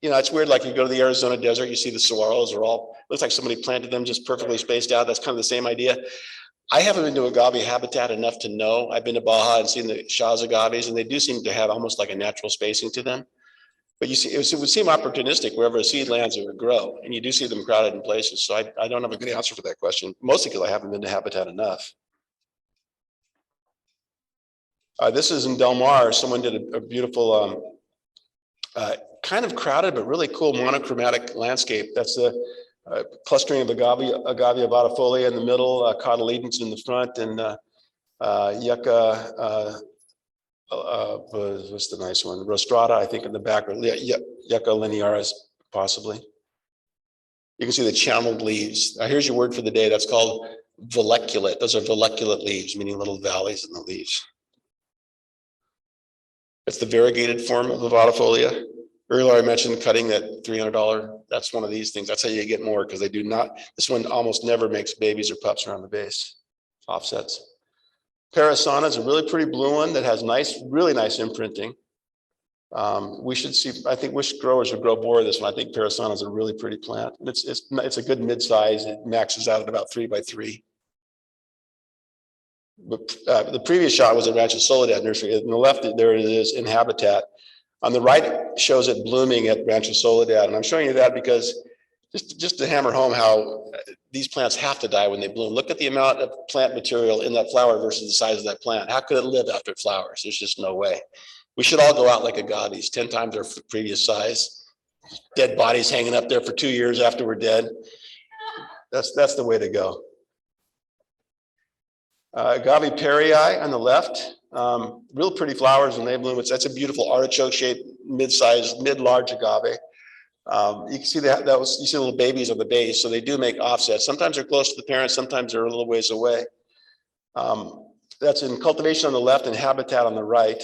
it's weird, like you go to the Arizona desert, you see the saguaros are all, looks like somebody planted them just perfectly spaced out. That's kind of the same idea. I haven't been to agave habitat enough to know. I've been to Baja and seen the Shah's agaves, and they do seem to have almost like a natural spacing to them. But you see, it would seem opportunistic wherever a seed lands, it would grow, and you do see them crowded in places. So I don't have a good answer for that question, mostly because I haven't been to habitat enough. This is in Del Mar. Someone did a beautiful, kind of crowded but really cool monochromatic landscape. That's the clustering of Agave Ovatifolia in the middle, cotyledons in the front, and Yucca. What's the nice one? Rostrata, I think, in the back, or Yucca linearis, possibly. You can see the channeled leaves. Here's your word for the day. That's called volleculate. Those are volleculate leaves, meaning little valleys in the leaves. It's the variegated form of Ovatifolia. Earlier I mentioned cutting that $300. That's one of these things. That's how you get more, because they do not. This one almost never makes babies or pups around the base. Offsets. Parasana is a really pretty blue one that has really nice imprinting. We should see, I think wish growers would grow more of this one. I think Parasana is a really pretty plant. It's a good mid-size. It maxes out at about 3 by 3. But, the previous shot was at Rancho Soledad Nursery. On the left, there it is in habitat. On the right shows it blooming at Rancho Soledad. And I'm showing you that because just to hammer home how these plants have to die when they bloom. Look at the amount of plant material in that flower versus the size of that plant. How could it live after it flowers? There's just no way. We should all go out like agaves, 10 times their previous size. Dead bodies hanging up there for 2 years after we're dead. That's the way to go. Agave perii on the left. Real pretty flowers when they bloom. That's a beautiful artichoke shaped, mid-sized, mid-large agave. You can see you see little babies on the base, so they do make offsets. Sometimes they're close to the parents, sometimes they're a little ways away. That's in cultivation on the left and habitat on the right.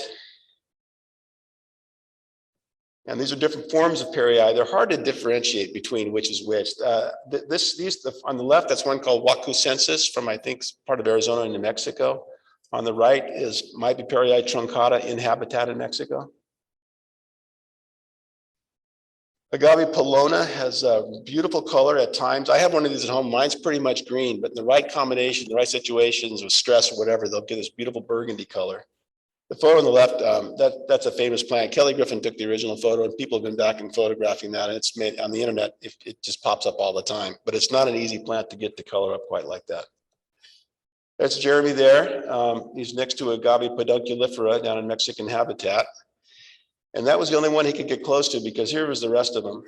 And these are different forms of perii. They're hard to differentiate between which is which. On the left, that's one called Wacusensis from, I think, part of Arizona and New Mexico. On the right might be perii truncata in habitat in Mexico. Agave Polona has a beautiful color at times. I have one of these at home. Mine's pretty much green, but in the right combination, the right situations with stress or whatever, they'll get this beautiful burgundy color. The photo on the left, that's a famous plant. Kelly Griffin took the original photo, and people have been back and photographing that. And it's made on the internet. It just pops up all the time, but it's not an easy plant to get the color up quite like that. That's Jeremy there. He's next to Agave pedunculifera down in Mexican habitat. And that was the only one he could get close to because here was the rest of them.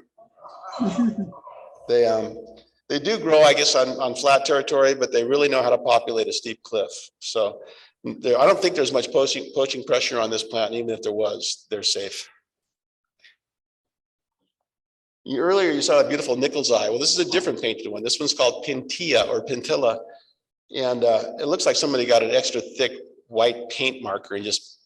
They do grow, I guess, on flat territory, but they really know how to populate a steep cliff. So I don't think there's much poaching pressure on this plant. And even if there was, they're safe. Earlier, you saw a beautiful Nichols eye. Well, this is a different painted one. This one's called Pintilla or Pintilla. And it looks like somebody got an extra thick white paint marker and just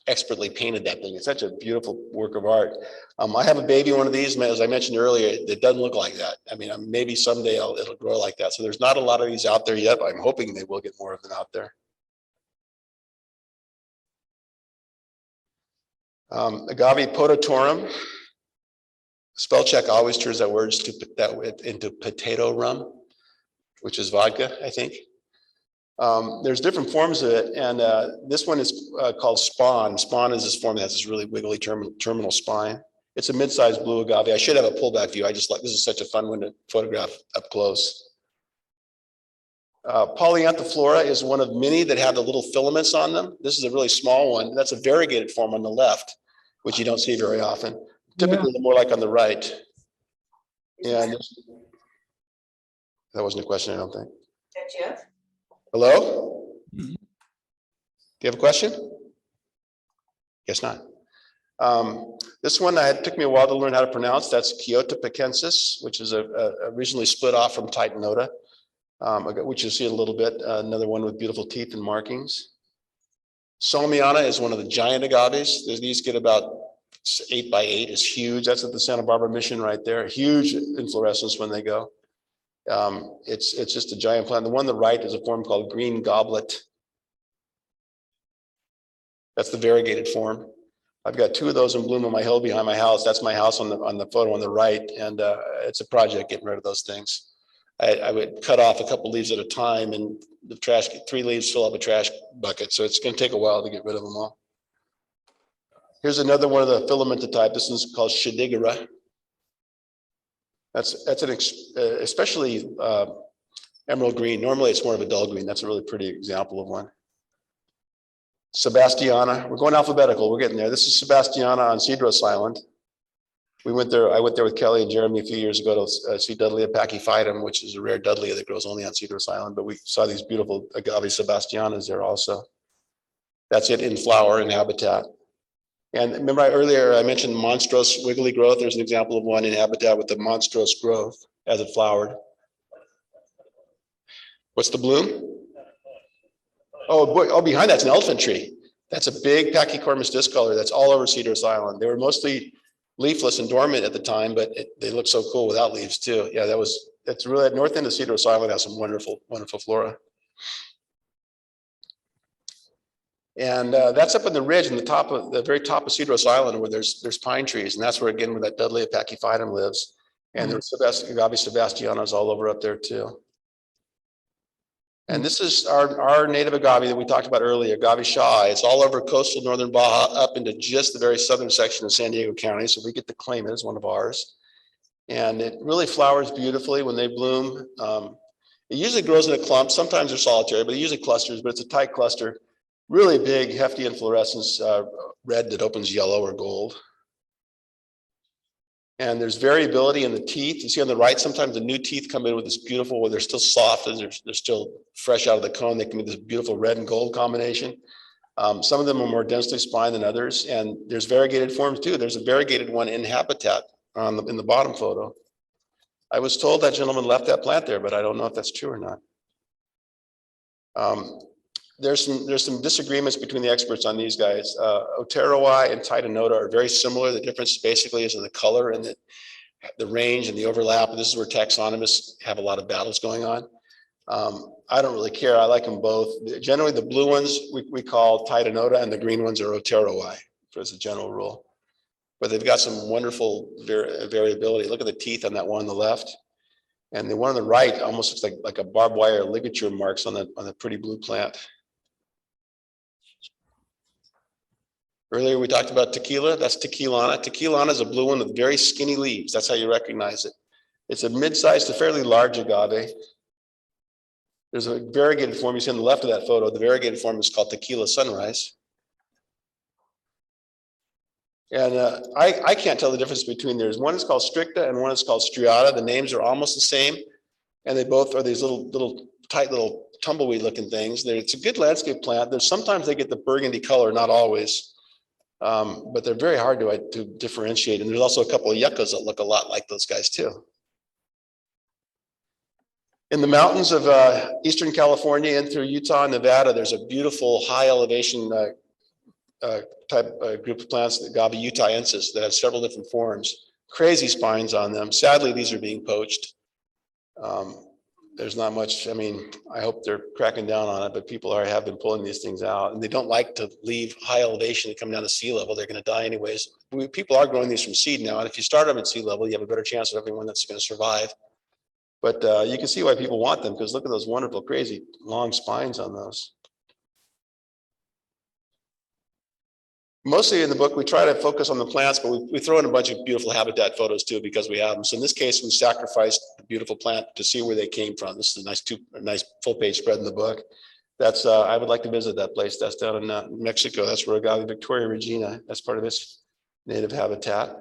expertly painted that thing. It's such a beautiful work of art. I have a baby one of these, as I mentioned earlier. It doesn't look like that. I mean, maybe someday it'll grow like that. So there's not a lot of these out there yet, but I'm hoping they will get more of them out there. Agave pototorum. Spell check always turns that words into potato rum, which is vodka, I think. There's different forms of it, and this one is called spawn. Spawn is this form that has this really wiggly terminal spine. It's a mid-sized blue agave. I should have a pullback view. This is such a fun one to photograph up close. Polyanthiflora is one of many that have the little filaments on them. This is a really small one. That's a variegated form on the left, which you don't see very often. Typically, more like on the right. And that wasn't a question, I don't think. Jeff? Hello? Do you have a question? Guess not. This one took me a while to learn how to pronounce. That's Kyoto picensis, which is a recently split off from Titanota, which you'll see in a little bit. Another one with beautiful teeth and markings. Solmiana is one of the giant agaves. These get about 8 by 8. It's huge. That's at the Santa Barbara Mission right there. Huge inflorescence when they go. It's just a giant plant. The one on the right is a form called green goblet. That's the variegated form. I've got 2 of those in bloom on my hill behind my house. That's my house on the photo on the right, and it's a project getting rid of those things. I would cut off a couple leaves at a time, and the trash, 3 leaves fill up a trash bucket. So it's going to take a while to get rid of them all. Here's another one of the filamented type. This one's called Shadigara. That's an especially emerald green. Normally it's more of a dull green. That's a really pretty example of one. Sebastiana. We're going alphabetical. We're getting there. This is Sebastiana on Cedros Island. We went there. I went there with Kelly and Jeremy a few years ago to see Dudleya pachyphytum, which is a rare Dudleya that grows only on Cedros Island. But we saw these beautiful Agave Sebastianas there also. That's it in flower and habitat. And remember earlier I mentioned monstrous wiggly growth. There's an example of one in habitat with the monstrous growth as it flowered. What's the bloom? Oh boy, oh, behind that's an elephant tree. That's a big Pachycormus discolor that's all over Cedros Island. They were mostly leafless and dormant at the time, but they look so cool without leaves too. Yeah, that's really at north end of Cedros Island has some wonderful, wonderful flora. And that's up on the ridge in the very top of Cedros Island where there's pine trees, and that's where again where that Dudleya pachyphytum lives. And there's Agave Sebastianas all over up there too. And this is our native agave that we talked about earlier, Agave Shaw. It's all over coastal northern Baja up into just the very southern section of San Diego County. So we get to claim it as one of ours. And it really flowers beautifully when they bloom. It usually grows in a clump. Sometimes they're solitary, but it usually clusters, but it's a tight cluster. Really big, hefty inflorescence, red that opens yellow or gold. And there's variability in the teeth. You see on the right, sometimes the new teeth come in with this beautiful, where they're still soft and they're still fresh out of the cone. They can be this beautiful red and gold combination. Some of them are more densely spined than others. And there's variegated forms too. There's a variegated one in habitat in the bottom photo. I was told that gentleman left that plant there, but I don't know if that's true or not. There's some disagreements between the experts on these guys. Oteroi and Titanota are very similar. The difference basically is in the color and the range and the overlap. This is where taxonomists have a lot of battles going on. I don't really care. I like them both. Generally, the blue ones we call Titanota, and the green ones are Oteroi, as a general rule. But they've got some wonderful variability. Look at the teeth on that one on the left. And the one on the right almost looks like a barbed wire ligature marks on the pretty blue plant. Earlier, we talked about tequila. That's tequilana. Tequilana is a blue one with very skinny leaves. That's how you recognize it. It's a mid-sized to fairly large agave. There's a variegated form you see on the left of that photo. The variegated form is called Tequila Sunrise. And I can't tell the difference between theirs. One is called Stricta and one is called Striata. The names are almost the same. And they both are these little tight little tumbleweed looking things. It's a good landscape plant. There's sometimes they get the burgundy color, not always. But they're very hard to differentiate. And there's also a couple of yuccas that look a lot like those guys too. In the mountains of Eastern California and through Utah and Nevada, there's a beautiful high elevation group of plants, the Agave Utah-ensis, that have several different forms, crazy spines on them. Sadly, these are being poached. There's not much, I mean, I hope they're cracking down on it, but people have been pulling these things out, and they don't like to leave high elevation and come down to sea level. They're going to die anyways. People are growing these from seed now, and if you start them at sea level, you have a better chance of everyone that's going to survive. But you can see why people want them, because look at those wonderful, crazy long spines on those. Mostly in the book, we try to focus on the plants, but we throw in a bunch of beautiful habitat photos too, because we have them. So in this case, we sacrificed the beautiful plant to see where they came from. This is a nice full page spread in the book. That's I would like to visit that place. That's down in Mexico. That's where Agave Victoria Regina. That's part of this native habitat.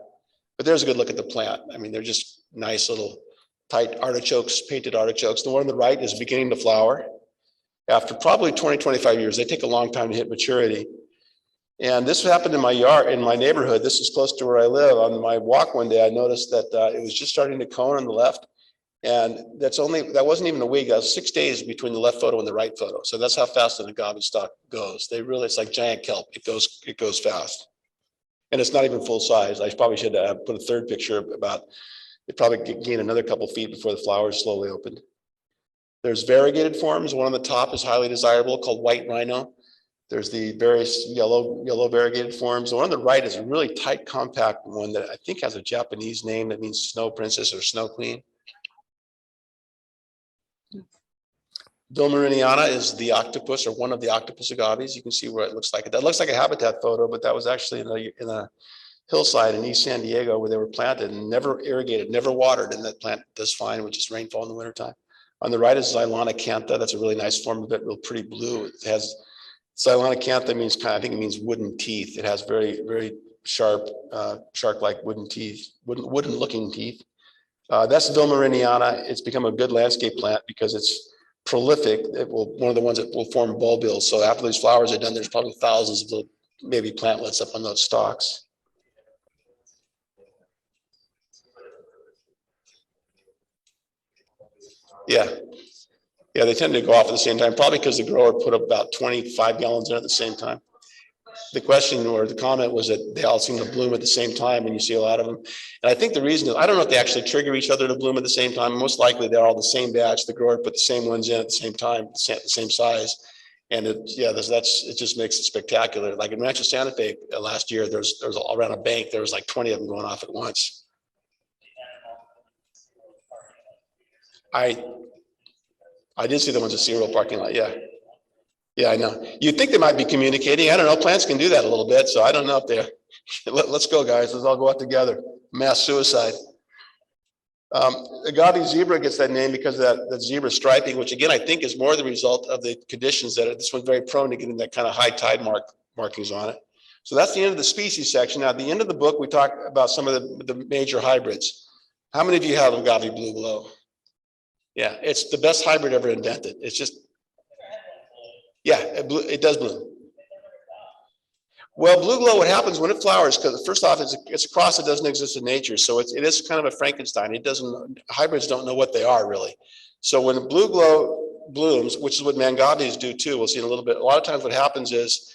But there's a good look at the plant. I mean, they're just nice little tight artichokes, painted artichokes. The one on the right is beginning to flower. After probably 20, 25 years, they take a long time to hit maturity. And this happened in my yard, in my neighborhood. This is close to where I live. On my walk one day, I noticed that it was just starting to cone on the left. And that wasn't even a week. That was 6 days between the left photo and the right photo. So that's how fast an agave stock goes. It's like giant kelp. It goes fast. And it's not even full size. I probably should put a third picture about, it probably gain another couple feet before the flowers slowly opened. There's variegated forms. One on the top is highly desirable, called white rhino. There's the various yellow variegated forms. The one on the right is a really tight, compact one that I think has a Japanese name that means snow princess or snow queen. Vilmariniana is the octopus, or one of the octopus agaves. You can see where it looks like. That looks like a habitat photo, but that was actually in a hillside in East San Diego where they were planted and never irrigated, never watered, and that plant does fine, which is rainfall in the wintertime. On the right is Xylana cantha. That's a really nice form of it, real pretty blue. It has Solana cantha means I think it means wooden teeth. It has very, very sharp, shark-like wooden teeth, wooden-looking teeth. That's Vilmariniana. It's become a good landscape plant because it's prolific. One of the ones that will form bulbils. So after these flowers are done, there's probably thousands of little baby plantlets up on those stalks. Yeah, they tend to go off at the same time, probably because the grower put about 25 gallons in at the same time. The question or the comment was that they all seem to bloom at the same time, and you see a lot of them. And I think the reason is, I don't know if they actually trigger each other to bloom at the same time. Most likely they're all the same batch. The grower put the same ones in at the same time, the same size. And it just makes it spectacular. Like in Rancho Santa Fe last year, there was around a bank, there was like 20 of them going off at once. I did see the ones at SeaWorld parking lot. Yeah, I know. You'd think they might be communicating. I don't know. Plants can do that a little bit. So I don't know if they're, let's go, guys. Let's all go out together. Mass suicide. Agave zebra gets that name because of that zebra striping, which again, I think is more the result of the conditions that this one's very prone to getting that kind of high tide markings on it. So that's the end of the species section. Now, at the end of the book, we talk about some of the major hybrids. How many of you have Agave Blue Glow? Yeah, it's the best hybrid ever invented. It's just, yeah, it does bloom. Well, Blue Glow, what happens when it flowers, because first off, it's a cross that doesn't exist in nature. So it is kind of a Frankenstein. Hybrids don't know what they are really. So when Blue Glow blooms, which is what Mangaves do too, we'll see in a little bit. A lot of times what happens is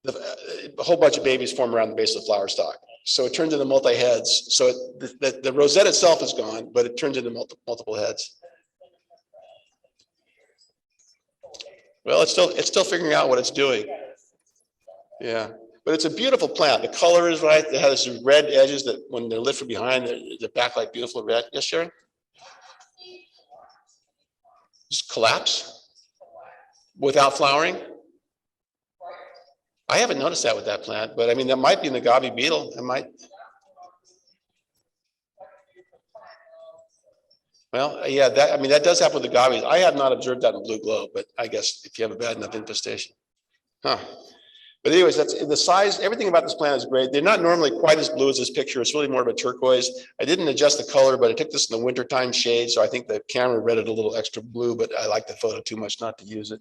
a whole bunch of babies form around the base of the flower stalk. So it turns into multi-heads. So the rosette itself is gone, but it turns into multiple heads. Well, it's still figuring out what it's doing. Yeah, but it's a beautiful plant. The color is right. It has these red edges that when they're lit from behind, they're backlight beautiful red. Yes, Sharon? Just collapse without flowering? I haven't noticed that with that plant, but I mean, that might be an agave beetle. It might. Well, yeah, I mean, that does happen with agaves. I have not observed that in blue globe, but I guess if you have a bad enough infestation. Huh. But anyways, that's the size, everything about this plant is great. They're not normally quite as blue as this picture. It's really more of a turquoise. I didn't adjust the color, but I took this in the wintertime shade. So I think the camera read it a little extra blue, but I like the photo too much not to use it.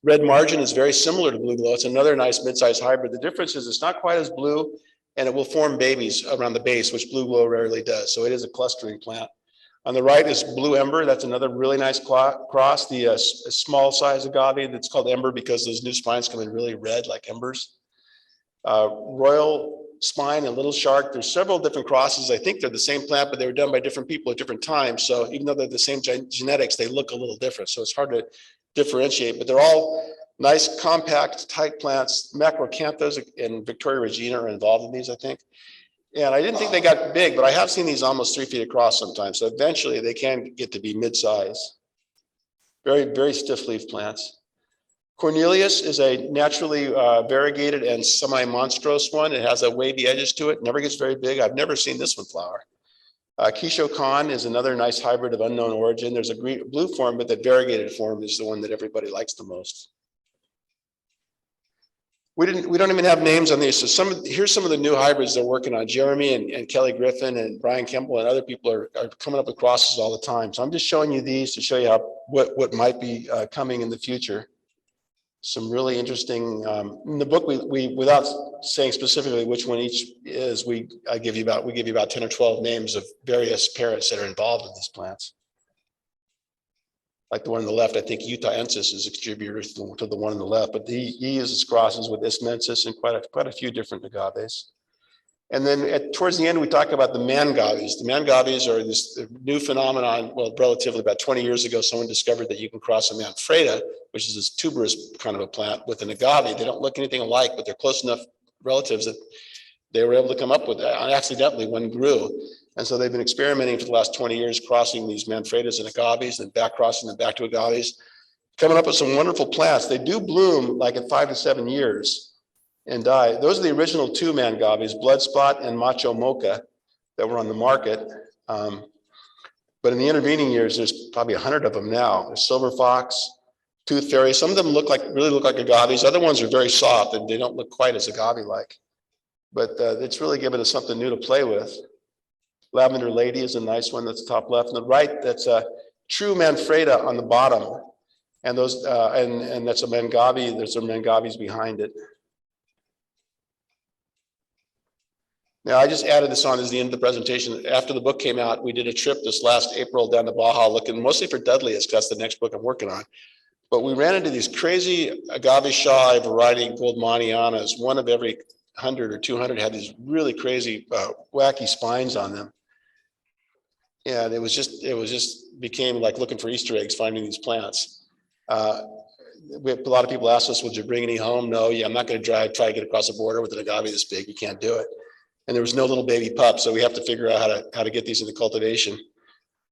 Red margin is very similar to blue glow. It's another nice mid-sized hybrid. The difference is it's not quite as blue and it will form babies around the base, which blue glow rarely does. So it is a clustering plant. On the right is blue ember. That's another really nice cross. The small size agave that's called ember because those new spines come in really red like embers. Royal spine and little shark. There's several different crosses. I think they're the same plant, but they were done by different people at different times. So even though they're the same genetics, they look a little different. So it's hard to differentiate, but they're all nice, compact, tight plants. Macrocanthus and Victoria Regina are involved in these, I think. And I didn't think they got big, but I have seen these almost 3 feet across sometimes. So eventually they can get to be mid-size. Very, very stiff leaf plants. Cornelius is a naturally variegated and semi-monstrose one. It has a wavy edges to it, never gets very big. I've never seen this one flower. Kisho Khan is another nice hybrid of unknown origin. There's a green, blue form, but the variegated form is the one that everybody likes the most. We don't even have names on these. So here's some of the new hybrids they're working on. Jeremy and Kelly Griffin and Brian Kemble and other people are coming up with crosses all the time. So I'm just showing you these to show you what might be coming in the future. Some really interesting, in the book, we without saying specifically which one each is, we give you about 10 or 12 names of various parents that are involved in these plants. Like the one on the left, I think Utahensis is a contributor to the one on the left, but he uses crosses with Ismensis and quite a few different agaves. And then towards the end, we talk about the Mangaves. The Mangaves are this new phenomenon. Well, relatively about 20 years ago, someone discovered that you can cross a Manfreda, which is this tuberous kind of a plant, with an agave. They don't look anything alike, but they're close enough relatives that they were able to come up with that. Accidentally, one grew. And so they've been experimenting for the last 20 years, crossing these Manfredas and agaves, and back crossing them back to agaves, coming up with some wonderful plants. They do bloom like at 5 to 7 years and die. Those are the original 2 Mangaves, Bloodspot and Macho Mocha, that were on the market. But in the intervening years, there's probably 100 of them now. There's Silver Fox, Tooth Fairy. Some of them really look like agaves. Other ones are very soft and they don't look quite as agave-like. But it's really given us something new to play with. Lavender Lady is a nice one. That's the top left. On the right, that's a true Manfreda on the bottom. And those and that's a Mangave. There's some Mangaves behind it. Now, I just added this on as the end of the presentation. After the book came out, we did a trip this last April down to Baja looking mostly for Dudley's, because that's the next book I'm working on. But we ran into these crazy agave Shai variety Goldmanianas. One of every 100 or 200 had these really crazy, wacky spines on them. And it just became like looking for Easter eggs, finding these plants. A lot of people asked us, would you bring any home? No, I'm not going to try to get across the border with an agave this big. You can't do it. And there was no little baby pup, so we have to figure out how to get these into cultivation.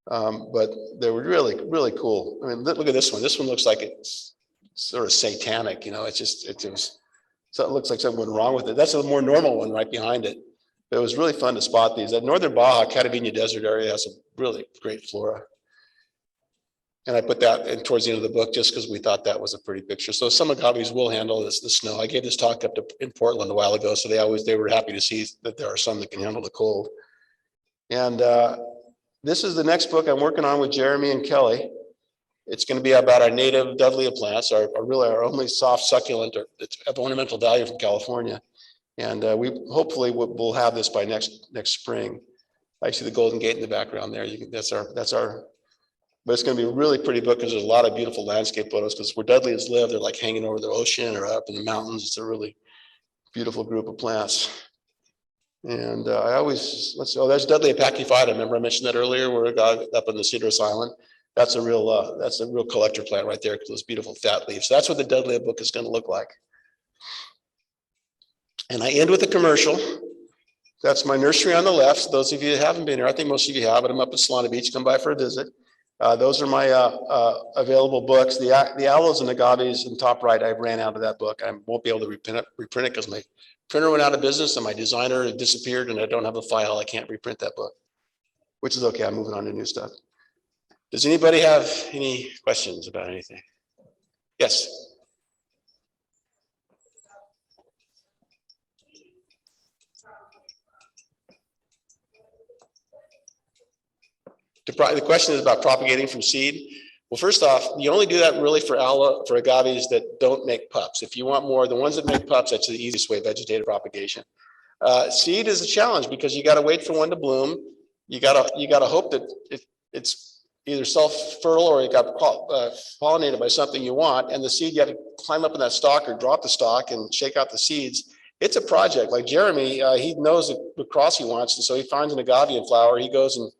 But they were really, really cool. I mean, look at this one. This one looks like it's sort of satanic, you know. So it looks like something went wrong with it. That's a more normal one right behind it. But it was really fun to spot these. That northern Baja Catavina Desert area has a really great flora. And I put that in towards the end of the book just because we thought that was a pretty picture. So some agaves will handle the snow. I gave this talk up in Portland a while ago, so they were happy to see that there are some that can handle the cold. And this is the next book I'm working on with Jeremy and Kelly. It's going to be about our native Dudley plants, our only soft succulent of ornamental value from California. And we hopefully will have this by next spring. I see the Golden Gate in the background there. That's our. But it's going to be a really pretty book because there's a lot of beautiful landscape photos. Because where Dudley's live, they're like hanging over the ocean or up in the mountains. It's a really beautiful group of plants. And there's Dudley Apachyphyta. Remember I mentioned that earlier? We're up on the Cedros Island. That's a real collector plant right there because those beautiful fat leaves. So that's what the Dudley book is going to look like. And I end with a commercial. That's my nursery on the left. So those of you that haven't been here, I think most of you have it. I'm up at Solana Beach. Come by for a visit. Those are my available books. The aloes and agaves in the top right, I ran out of that book. I won't be able to reprint it because my printer went out of business and my designer disappeared and I don't have a file. I can't reprint that book. which is okay. I'm moving on to new stuff. Does anybody have any questions about anything? Yes. The question is about propagating from seed. Well, first off, you only do that really for agaves that don't make pups. If you want more, the ones that make pups, that's the easiest way, vegetative propagation. Seed is a challenge because you got to wait for one to bloom. You got to hope that it's either self-fertile or it got pollinated by something you want. And the seed, you have to climb up in that stalk or drop the stalk and shake out the seeds. It's a project. Like Jeremy, he knows the cross he wants. And so he finds an agave flower. He goes and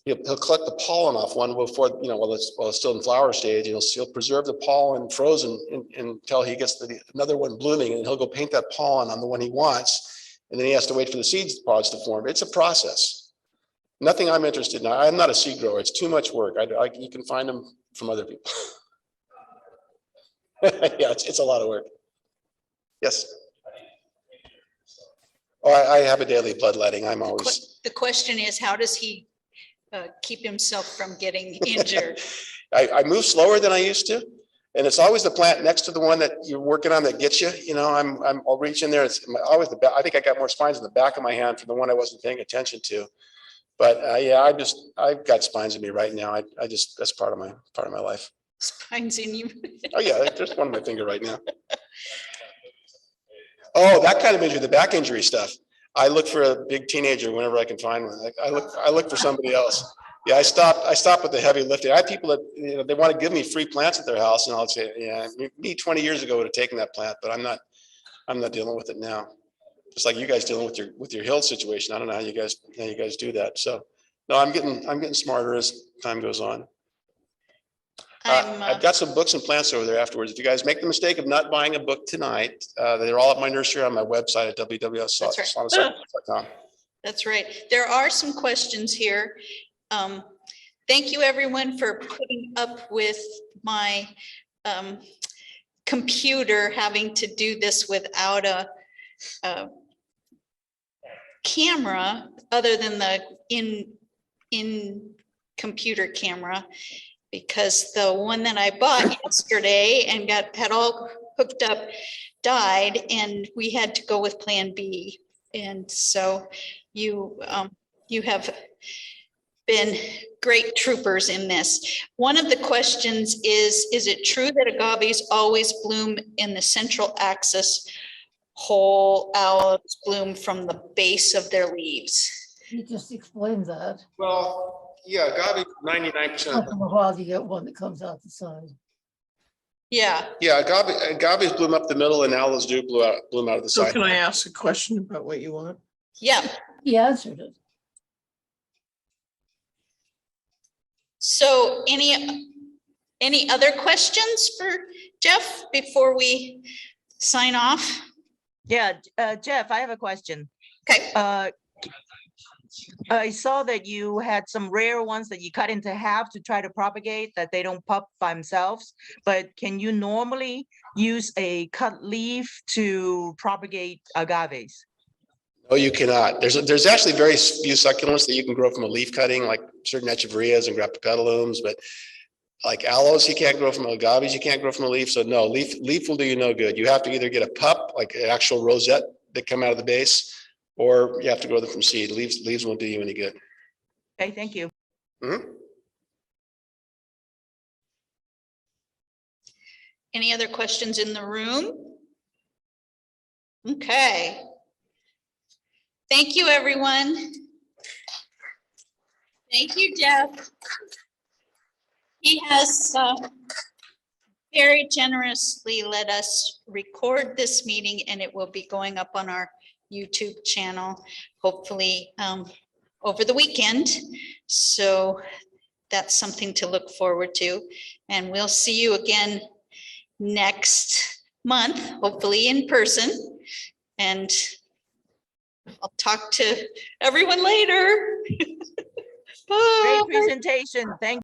he'll collect the pollen off one before, while it's still in flower stage. He'll preserve the pollen frozen until he gets another one blooming, and he'll go paint that pollen on the one he wants. And then he has to wait for the seeds pods to form. It's a process. Nothing I'm interested in. I'm not a seed grower. It's too much work. You can find them from other people. Yeah, it's a lot of work. Yes. Oh, I have a daily bloodletting. I'm always. The question is, how does he keep himself from getting injured? I move slower than I used to. And it's always the plant next to the one that you're working on that gets you. I'll reach in there. It's always I think I got more spines in the back of my hand from the one I wasn't paying attention to. But yeah, I've got spines in me right now. That's part of my life. Spines in you. Oh yeah, there's one on my finger right now. Oh, that kind of injury, the back injury stuff. I look for a big teenager whenever I can find one. I look for somebody else. Yeah, I stop with the heavy lifting. I have people that they want to give me free plants at their house, and I'll say, yeah, me 20 years ago would have taken that plant, but I'm not dealing with it now. Just like you guys dealing with your hill situation. I don't know how you guys do that. So no, I'm getting smarter as time goes on. I've got some books and plants over there afterwards. If you guys make the mistake of not buying a book tonight, they're all at my nursery on my website at www.solanasucculents.com. That's right. There are some questions here. Thank you everyone for putting up with my computer having to do this without a camera other than the in computer camera, because the one that I bought yesterday and had all hooked up died, and we had to go with plan B. And so you have been great troopers in this. One of the questions is it true that agaves always bloom in the central axis, whole aloes bloom from the base of their leaves? He just explained that. Well, yeah, agave 99%. Once in a while you get one that comes out the side. Yeah. Yeah, agaves bloom up the middle, and aloes do bloom out of the So side. can I ask a question about what you want? Yeah. He answered it. So any other questions for Jeff before we sign off? Yeah, Jeff, I have a question. Okay. I saw that you had some rare ones that you cut into half to try to propagate, that they don't pop by themselves. But can you normally use a cut leaf to propagate agaves? No, you cannot. There's actually very few succulents that you can grow from a leaf cutting, like certain echeverias and graptopetalums, but like aloes, you can't grow from agaves, you can't grow from a leaf. So no, leaf will do you no good. You have to either get a pup, like an actual rosette that come out of the base, or you have to grow them from seed. Leaves won't do you any good. Okay, thank you. Mm-hmm. Any other questions in the room? Okay. Thank you, everyone. Thank you, Jeff. He has very generously let us record this meeting, and it will be going up on our YouTube channel, hopefully over the weekend. So that's something to look forward to. And we'll see you again next month, hopefully in person. And I'll talk to everyone later. Bye. Great presentation. Thank